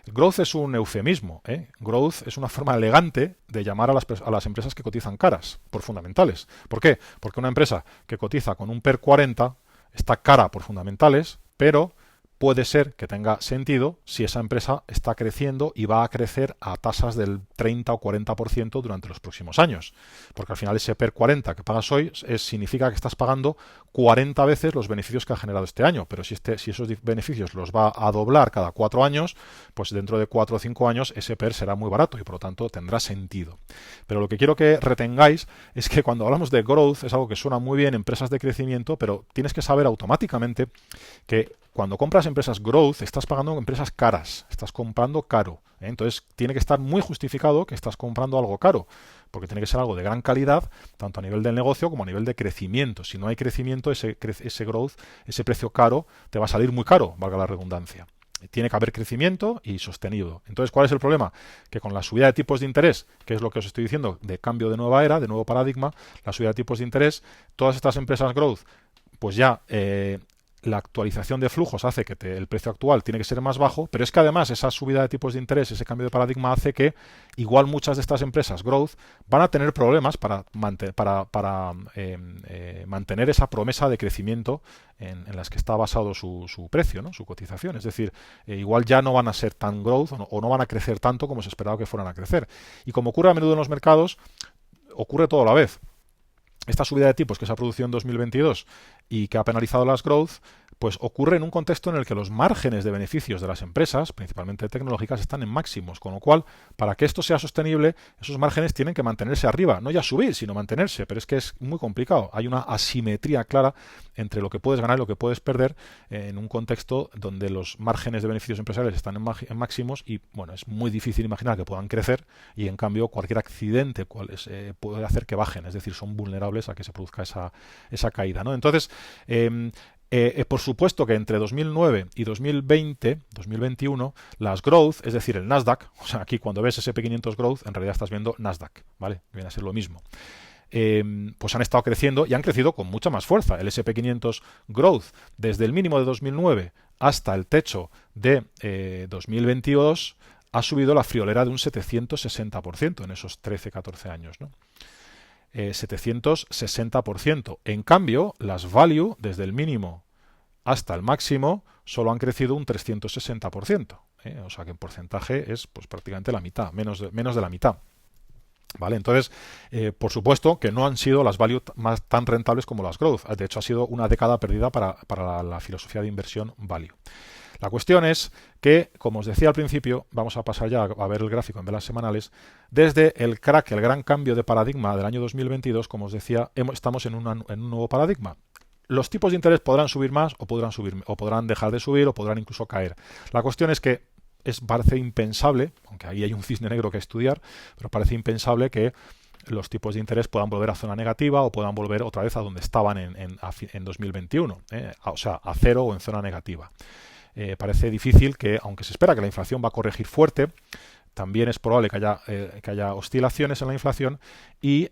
Growth es un eufemismo, ¿eh? Growth es una forma elegante de llamar a las empresas que cotizan caras por fundamentales. ¿Por qué? Porque una empresa que cotiza con un PER 40 está cara por fundamentales, pero puede ser que tenga sentido si esa empresa está creciendo y va a crecer a tasas del 30 o 40% durante los próximos años. Porque al final ese PER 40 que pagas hoy significa que estás pagando 40 veces los beneficios que ha generado este año. Pero si esos beneficios los va a doblar cada 4 años, pues dentro de 4 o 5 años ese PER será muy barato y por lo tanto tendrá sentido. Pero lo que quiero que retengáis es que cuando hablamos de growth es algo que suena muy bien, empresas de crecimiento, pero tienes que saber automáticamente que cuando compras empresas growth, estás pagando empresas caras, estás comprando caro. Entonces, tiene que estar muy justificado que estás comprando algo caro, porque tiene que ser algo de gran calidad, tanto a nivel del negocio como a nivel de crecimiento. Si no hay crecimiento, ese growth, ese precio caro, te va a salir muy caro, valga la redundancia. Tiene que haber crecimiento y sostenido. Entonces, ¿cuál es el problema? Que con la subida de tipos de interés, que es lo que os estoy diciendo, de cambio de nueva era, de nuevo paradigma, la subida de tipos de interés, todas estas empresas growth, pues ya la actualización de flujos hace que el precio actual tiene que ser más bajo, pero es que además esa subida de tipos de interés, ese cambio de paradigma hace que igual muchas de estas empresas growth van a tener problemas para mantener esa promesa de crecimiento en las que está basado su precio, ¿no? Su cotización. Es decir, igual ya no van a ser tan growth o no van a crecer tanto como se esperaba que fueran a crecer. Y como ocurre a menudo en los mercados, ocurre todo a la vez. Esta subida de tipos que se ha producido en 2022 y que ha penalizado las growth, pues ocurre en un contexto en el que los márgenes de beneficios de las empresas, principalmente tecnológicas, están en máximos, con lo cual, para que esto sea sostenible, esos márgenes tienen que mantenerse arriba, no ya subir, sino mantenerse, pero es que es muy complicado. Hay una asimetría clara entre lo que puedes ganar y lo que puedes perder en un contexto donde los márgenes de beneficios empresariales están en máximos y, bueno, es muy difícil imaginar que puedan crecer y, en cambio, cualquier accidente puede hacer que bajen, es decir, son vulnerables a que se produzca esa caída, ¿no? Entonces, por supuesto que entre 2009 y 2021, las growth, es decir, el Nasdaq, o sea, aquí cuando ves SP500 growth, en realidad estás viendo Nasdaq, ¿vale? Viene a ser lo mismo. Pues han estado creciendo y han crecido con mucha más fuerza. El SP500 growth, desde el mínimo de 2009 hasta el techo de 2022, ha subido la friolera de un 760% en esos 13-14 años, ¿no? 760%. En cambio, las value, desde el mínimo hasta el máximo, solo han crecido un 360%. O sea que en porcentaje es pues prácticamente la mitad, menos de la mitad. ¿Vale? Entonces, por supuesto que no han sido las value tan rentables como las growth. De hecho, ha sido una década perdida para la filosofía de inversión value. La cuestión es que, como os decía al principio, vamos a pasar ya a ver el gráfico en velas semanales, desde el gran cambio de paradigma del año 2022, como os decía, estamos en un nuevo paradigma. los tipos de interés podrán subir más o podrán dejar de subir o podrán incluso caer. La cuestión es que parece impensable, aunque ahí hay un cisne negro que estudiar, pero parece impensable que los tipos de interés puedan volver a zona negativa o puedan volver otra vez a donde estaban en 2021, o sea, a cero o en zona negativa. Parece difícil que, aunque se espera que la inflación va a corregir fuerte, también es probable que haya oscilaciones en la inflación y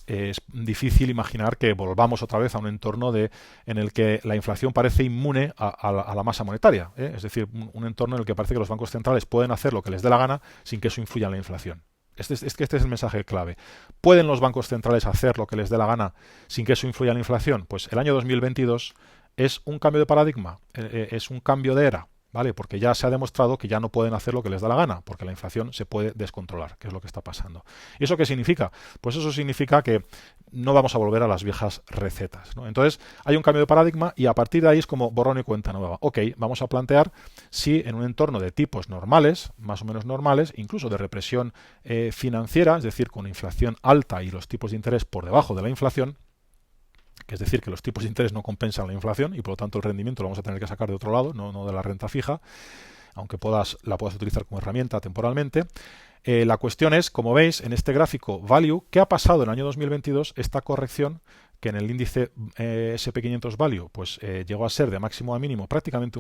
es difícil imaginar que volvamos otra vez a un entorno en el que la inflación parece inmune a la masa monetaria, es decir, un entorno en el que parece que los bancos centrales pueden hacer lo que les dé la gana sin que eso influya en la inflación. Este es el mensaje clave. ¿Pueden los bancos centrales hacer lo que les dé la gana sin que eso influya en la inflación? Pues el año 2022 es un cambio de paradigma, es un cambio de era, ¿vale? Porque ya se ha demostrado que ya no pueden hacer lo que les da la gana, porque la inflación se puede descontrolar, que es lo que está pasando. ¿Y eso qué significa? Pues eso significa que no vamos a volver a las viejas recetas, ¿no? Entonces, hay un cambio de paradigma y a partir de ahí es como borrón y cuenta nueva. Ok, vamos a plantear si en un entorno de tipos normales, más o menos normales, incluso de represión financiera, es decir, con inflación alta y los tipos de interés por debajo de la inflación, que es decir, que los tipos de interés no compensan la inflación y por lo tanto el rendimiento lo vamos a tener que sacar de otro lado, no de la renta fija, aunque la puedas utilizar como herramienta temporalmente. La cuestión es, como veis, en este gráfico Value, ¿qué ha pasado en el año 2022? Esta corrección que en el índice SP500 Value pues llegó a ser de máximo a mínimo prácticamente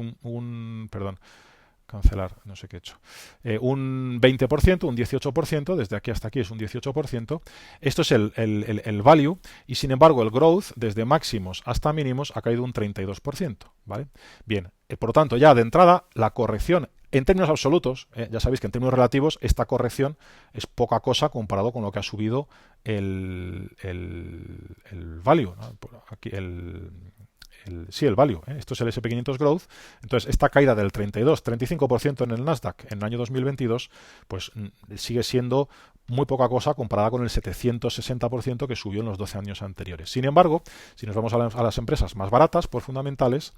cancelar, no sé qué he hecho, un 20%, un 18%, desde aquí hasta aquí es un 18%, esto es el value, y sin embargo el growth, desde máximos hasta mínimos, ha caído un 32%, ¿vale? Bien, por lo tanto, ya de entrada, la corrección, en términos absolutos, ya sabéis que en términos relativos, esta corrección es poca cosa comparado con lo que ha subido el value, ¿no? Aquí el value, esto es el SP500 Growth. Entonces, esta caída del 32-35% en el Nasdaq en el año 2022, pues sigue siendo muy poca cosa comparada con el 760% que subió en los 12 años anteriores. Sin embargo, si nos vamos a las empresas más baratas por fundamentales,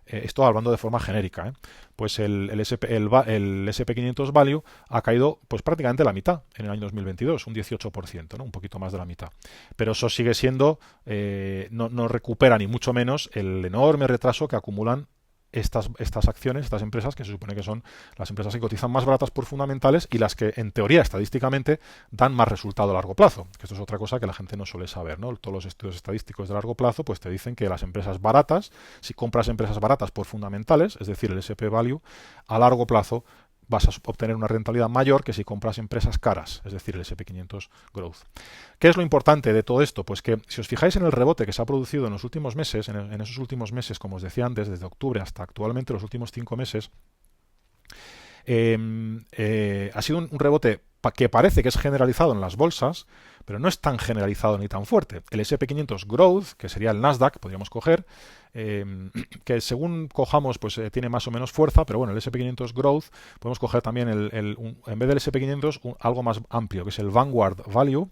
esto hablando de forma genérica, pues el SP500 Value ha caído pues prácticamente la mitad en el año 2022, un 18%, ¿no? Un poquito más de la mitad. Pero eso sigue siendo, no recupera ni mucho menos el enorme retraso que acumulan estas acciones, estas empresas que se supone que son las empresas que cotizan más baratas por fundamentales y las que en teoría estadísticamente dan más resultado a largo plazo, que esto es otra cosa que la gente no suele saber, ¿no? Todos los estudios estadísticos de largo plazo pues te dicen que las empresas baratas, si compras empresas baratas por fundamentales, es decir, el SP Value, a largo plazo vas a obtener una rentabilidad mayor que si compras empresas caras, es decir, el SP500 Growth. ¿Qué es lo importante de todo esto? Pues que si os fijáis en el rebote que se ha producido en los últimos meses, en esos últimos meses, como os decía antes, desde octubre hasta actualmente los últimos 5 meses, ha sido un rebote que parece que es generalizado en las bolsas, pero no es tan generalizado ni tan fuerte. El SP500 Growth, que sería el Nasdaq, podríamos coger, que según cojamos pues tiene más o menos fuerza, pero bueno, el SP500 Growth podemos coger también en vez del SP500 algo más amplio, que es el Vanguard Value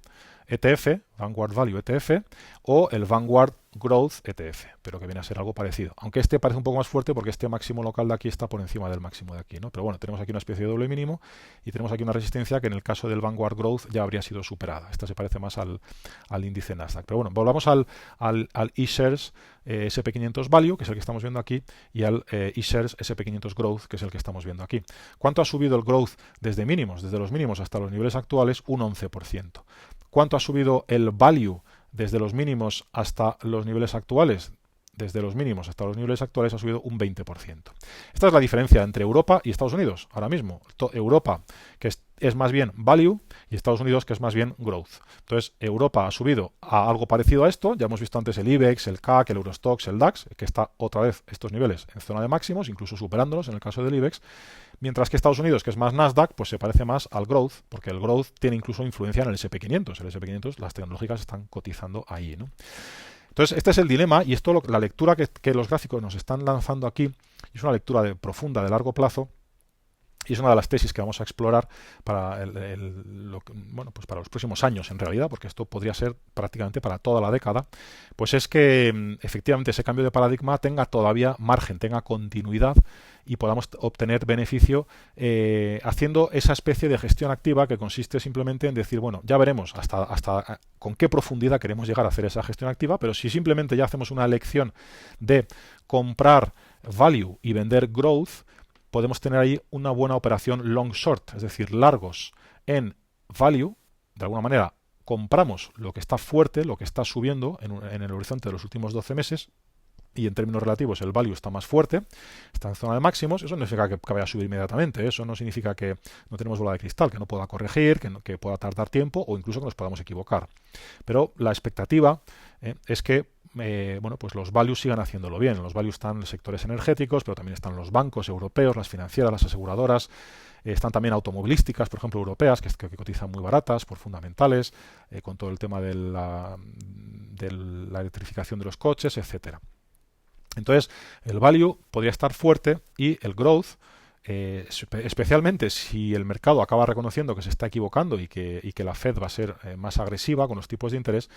ETF, Vanguard Value ETF, o el Vanguard Growth ETF, pero que viene a ser algo parecido. Aunque este parece un poco más fuerte porque este máximo local de aquí está por encima del máximo de aquí, ¿no? Pero bueno, tenemos aquí una especie de doble mínimo y tenemos aquí una resistencia que en el caso del Vanguard Growth ya habría sido superada. Esta se parece más al índice Nasdaq. Pero bueno, volvamos al eShares SP500 Value, que es el que estamos viendo aquí, y al eShares SP500 Growth, que es el que estamos viendo aquí. ¿Cuánto ha subido el Growth desde mínimos, desde los mínimos hasta los niveles actuales? Un 11%. ¿Cuánto ha subido el Value desde los mínimos hasta los niveles actuales? Desde los mínimos hasta los niveles actuales ha subido un 20%. Esta es la diferencia entre Europa y Estados Unidos. Ahora mismo, Europa, que es más bien Value, y Estados Unidos, que es más bien Growth. Entonces, Europa ha subido a algo parecido a esto. Ya hemos visto antes el IBEX, el CAC, el Eurostoxx, el DAX, que está otra vez estos niveles en zona de máximos, incluso superándolos en el caso del IBEX. Mientras que Estados Unidos, que es más Nasdaq, pues se parece más al Growth, porque el Growth tiene incluso influencia en el SP500. El SP500, las tecnológicas están cotizando ahí, ¿no? Entonces, este es el dilema y esto la lectura que los gráficos nos están lanzando aquí, es una lectura profunda de largo plazo, Y es una de las tesis que vamos a explorar para pues para los próximos años, en realidad, porque esto podría ser prácticamente para toda la década. Pues es que efectivamente ese cambio de paradigma tenga todavía margen, tenga continuidad y podamos obtener beneficio haciendo esa especie de gestión activa que consiste simplemente en decir, bueno, ya veremos hasta con qué profundidad queremos llegar a hacer esa gestión activa, pero si simplemente ya hacemos una elección de comprar value y vender growth, podemos tener ahí una buena operación long short, es decir, largos en value. De alguna manera compramos lo que está fuerte, lo que está subiendo en el horizonte de los últimos 12 meses, y en términos relativos el value está más fuerte, está en zona de máximos. Eso no significa que vaya a subir inmediatamente, eso no significa que no tenemos bola de cristal, que no pueda corregir, que pueda tardar tiempo o incluso que nos podamos equivocar. Pero la expectativa es que pues los values sigan haciéndolo bien. En los values están los sectores energéticos, pero también están los bancos europeos, las financieras, las aseguradoras, están también automovilísticas, por ejemplo, europeas, que cotizan muy baratas por fundamentales, con todo el tema de la electrificación de los coches, etcétera. Entonces, el value podría estar fuerte y el growth, especialmente si el mercado acaba reconociendo que se está equivocando y que la Fed va a ser más agresiva con los tipos de interés,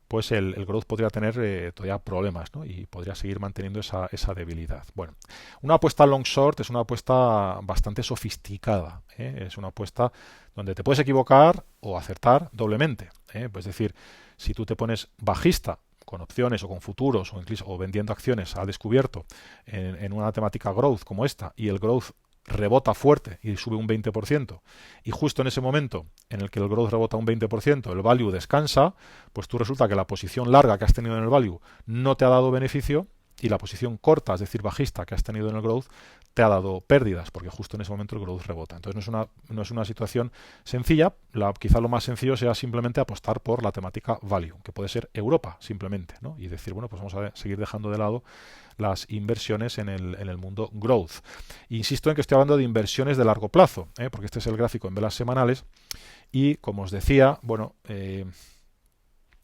pues el growth podría tener todavía problemas, ¿no? Y podría seguir manteniendo esa debilidad. Bueno, una apuesta long short es una apuesta bastante sofisticada, ¿eh? Es una apuesta donde te puedes equivocar o acertar doblemente, ¿eh? Pues es decir, si tú te pones bajista con opciones o con futuros o incluso vendiendo acciones al descubierto en una temática growth como esta, y el growth rebota fuerte y sube un 20%, y justo en ese momento en el que el growth rebota un 20%, el value descansa, pues tú resulta que la posición larga que has tenido en el value no te ha dado beneficio, y la posición corta, es decir, bajista, que has tenido en el growth, te ha dado pérdidas, porque justo en ese momento el growth rebota. Entonces no es una situación sencilla. Quizá lo más sencillo sea simplemente apostar por la temática value, que puede ser Europa simplemente, ¿no? Y decir, bueno, pues vamos a seguir dejando de lado las inversiones en el mundo growth. Insisto en que estoy hablando de inversiones de largo plazo, porque este es el gráfico en velas semanales, y como os decía, bueno,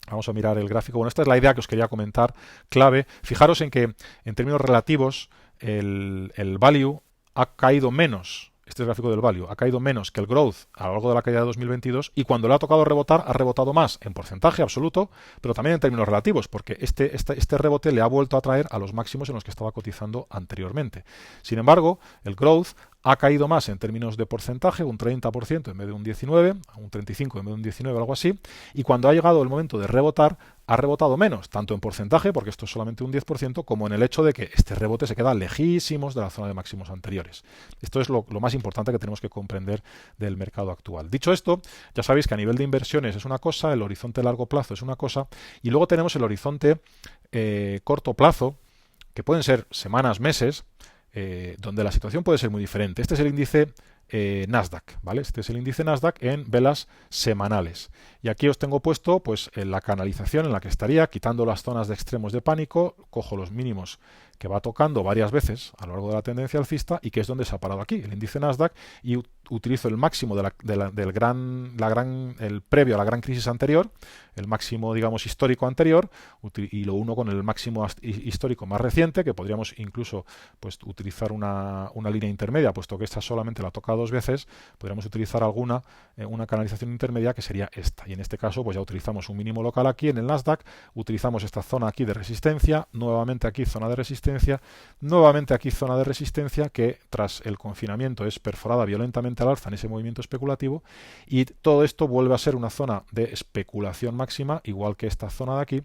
vamos a mirar el gráfico. Bueno, esta es la idea que os quería comentar, clave. Fijaros en que en términos relativos el value ha caído menos. Este es el gráfico del value, ha caído menos que el growth a lo largo de la caída de 2022, y cuando le ha tocado rebotar, ha rebotado más en porcentaje absoluto, pero también en términos relativos, porque este rebote le ha vuelto a traer a los máximos en los que estaba cotizando anteriormente. Sin embargo, el growth ha caído más en términos de porcentaje, un 30% en vez de un 19%, un 35% en vez de un 19%, algo así, y cuando ha llegado el momento de rebotar, ha rebotado menos, tanto en porcentaje, porque esto es solamente un 10%, como en el hecho de que este rebote se queda lejísimos de la zona de máximos anteriores. Esto es lo más importante que tenemos que comprender del mercado actual. Dicho esto, ya sabéis que a nivel de inversiones es una cosa, el horizonte largo plazo es una cosa, y luego tenemos el horizonte corto plazo, que pueden ser semanas, meses, donde la situación puede ser muy diferente. Este es el índice Nasdaq, ¿vale? Este es el índice Nasdaq en velas semanales. Y aquí os tengo puesto pues la canalización en la que estaría, quitando las zonas de extremos de pánico, cojo los mínimos que va tocando varias veces a lo largo de la tendencia alcista, y que es donde se ha parado aquí, el índice Nasdaq, y utilizo el máximo el previo a la gran crisis anterior, el máximo, digamos, histórico anterior, y lo uno con el máximo histórico más reciente, que podríamos incluso pues utilizar una línea intermedia, puesto que esta solamente la toca dos veces. Podríamos utilizar una canalización intermedia, que sería esta, y en este caso pues ya utilizamos un mínimo local aquí en el Nasdaq, utilizamos esta zona aquí de resistencia, nuevamente aquí zona de resistencia, nuevamente aquí zona de resistencia, que tras el confinamiento es perforada violentamente al alza en ese movimiento especulativo, y todo esto vuelve a ser una zona de especulación máxima, igual que esta zona de aquí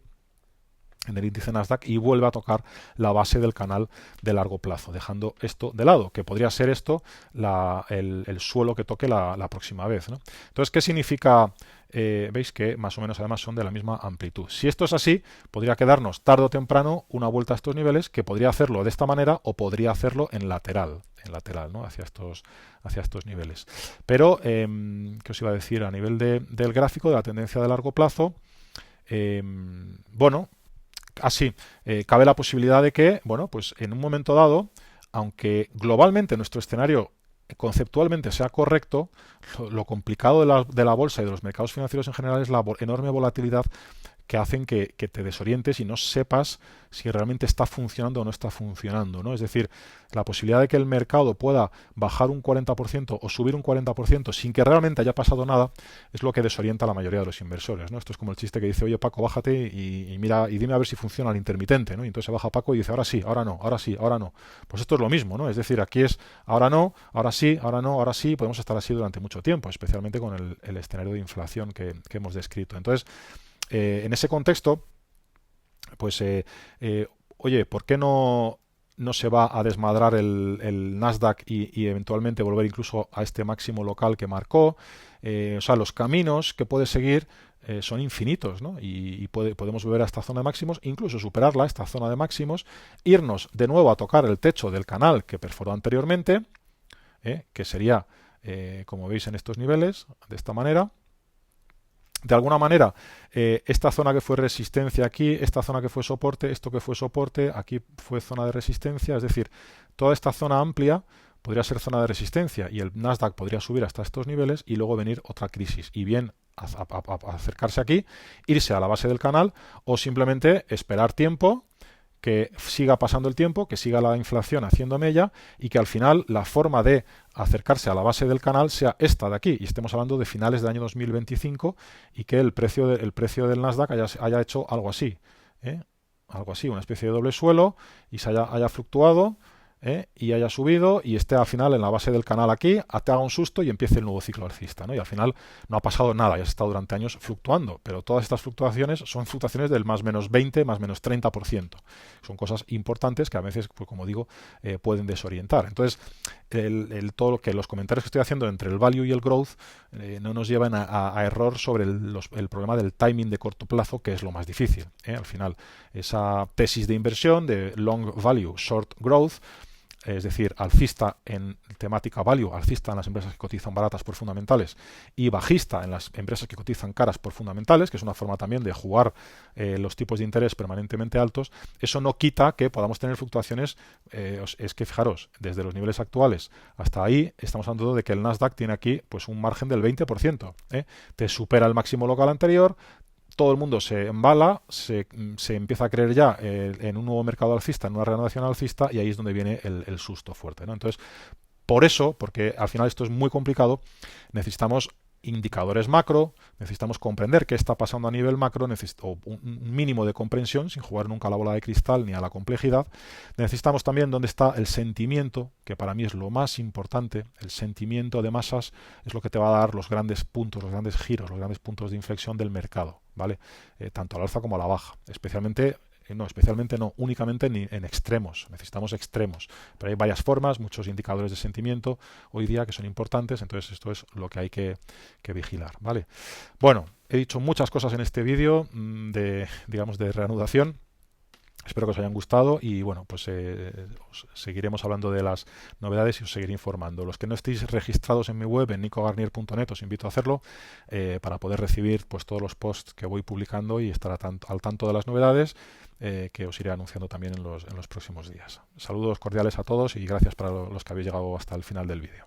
en el índice Nasdaq, y vuelve a tocar la base del canal de largo plazo, dejando esto de lado, que podría ser esto el suelo que toque la próxima vez, ¿no? Entonces, ¿qué significa? Veis que más o menos además son de la misma amplitud. Si esto es así, podría quedarnos tarde o temprano una vuelta a estos niveles, que podría hacerlo de esta manera o podría hacerlo en lateral, ¿no? hacia estos niveles. Pero, ¿qué os iba a decir? A nivel del gráfico de la tendencia de largo plazo, bueno, así, cabe la posibilidad de que, bueno, pues en un momento dado, aunque globalmente nuestro escenario conceptualmente sea correcto, lo complicado de la bolsa y de los mercados financieros en general es la enorme volatilidad que hacen que te desorientes y no sepas si realmente está funcionando o no está funcionando, ¿no? Es decir, la posibilidad de que el mercado pueda bajar un 40% o subir un 40% sin que realmente haya pasado nada es lo que desorienta a la mayoría de los inversores, ¿no? Esto es como el chiste que dice, oye Paco, bájate y mira y dime a ver si funciona el intermitente, ¿no? Y entonces se baja Paco y dice, ahora sí, ahora no, ahora sí, ahora no. Pues esto es lo mismo, ¿no? Es decir, aquí es ahora no, ahora sí, ahora no, ahora sí, podemos estar así durante mucho tiempo, especialmente con el escenario de inflación que hemos descrito. Entonces, en ese contexto, pues, oye, ¿por qué no se va a desmadrar el Nasdaq y eventualmente volver incluso a este máximo local que marcó? O sea, los caminos que puede seguir son infinitos, ¿no? Y podemos volver a esta zona de máximos, incluso superarla, esta zona de máximos, irnos de nuevo a tocar el techo del canal que perforó anteriormente, que sería, como veis en estos niveles, de esta manera. De alguna manera, esta zona que fue resistencia aquí, esta zona que fue soporte, esto que fue soporte, aquí fue zona de resistencia, es decir, toda esta zona amplia podría ser zona de resistencia y el Nasdaq podría subir hasta estos niveles y luego venir otra crisis y bien acercarse aquí, irse a la base del canal o simplemente esperar tiempo, que siga pasando el tiempo, que siga la inflación haciendo mella y que al final la forma de acercarse a la base del canal sea esta de aquí y estemos hablando de finales del año 2025 y que el precio del Nasdaq haya hecho algo así, algo así, una especie de doble suelo y se haya fluctuado, y haya subido y esté al final en la base del canal aquí, te haga un susto y empiece el nuevo ciclo alcista, ¿no? Y al final no ha pasado nada, ya has estado durante años fluctuando, pero todas estas fluctuaciones son fluctuaciones del más menos 20, más menos 30%. Son cosas importantes que a veces, pues como digo, pueden desorientar. Entonces, todo lo que los comentarios que estoy haciendo entre el value y el growth no nos llevan a error sobre el problema del timing de corto plazo, que es lo más difícil. Al final, esa tesis de inversión de long value, short growth, es decir, alcista en temática value, alcista en las empresas que cotizan baratas por fundamentales y bajista en las empresas que cotizan caras por fundamentales, que es una forma también de jugar los tipos de interés permanentemente altos. Eso no quita que podamos tener fluctuaciones, es que fijaros, desde los niveles actuales hasta ahí estamos hablando de que el Nasdaq tiene aquí pues un margen del 20%, te supera el máximo local anterior, todo el mundo se embala, se empieza a creer ya en un nuevo mercado alcista, en una reanudación alcista, y ahí es donde viene el susto fuerte, ¿no? Entonces, por eso, porque al final esto es muy complicado, necesitamos indicadores macro, necesitamos comprender qué está pasando a nivel macro, o un mínimo de comprensión, sin jugar nunca a la bola de cristal ni a la complejidad. Necesitamos también dónde está el sentimiento, que para mí es lo más importante. El sentimiento de masas es lo que te va a dar los grandes puntos, los grandes giros, los grandes puntos de inflexión del mercado, ¿vale? Tanto al alza como a la baja, especialmente no, únicamente en extremos, necesitamos extremos, pero hay varias formas, muchos indicadores de sentimiento hoy día que son importantes, entonces esto es lo que hay que vigilar, ¿vale? Bueno, he dicho muchas cosas en este vídeo digamos, de reanudación. Espero que os hayan gustado y bueno, pues os seguiremos hablando de las novedades y os seguiré informando. Los que no estéis registrados en mi web, en nicogarnier.net, os invito a hacerlo para poder recibir pues todos los posts que voy publicando y estar al tanto de las novedades que os iré anunciando también en los próximos días. Saludos cordiales a todos y gracias para los que habéis llegado hasta el final del vídeo.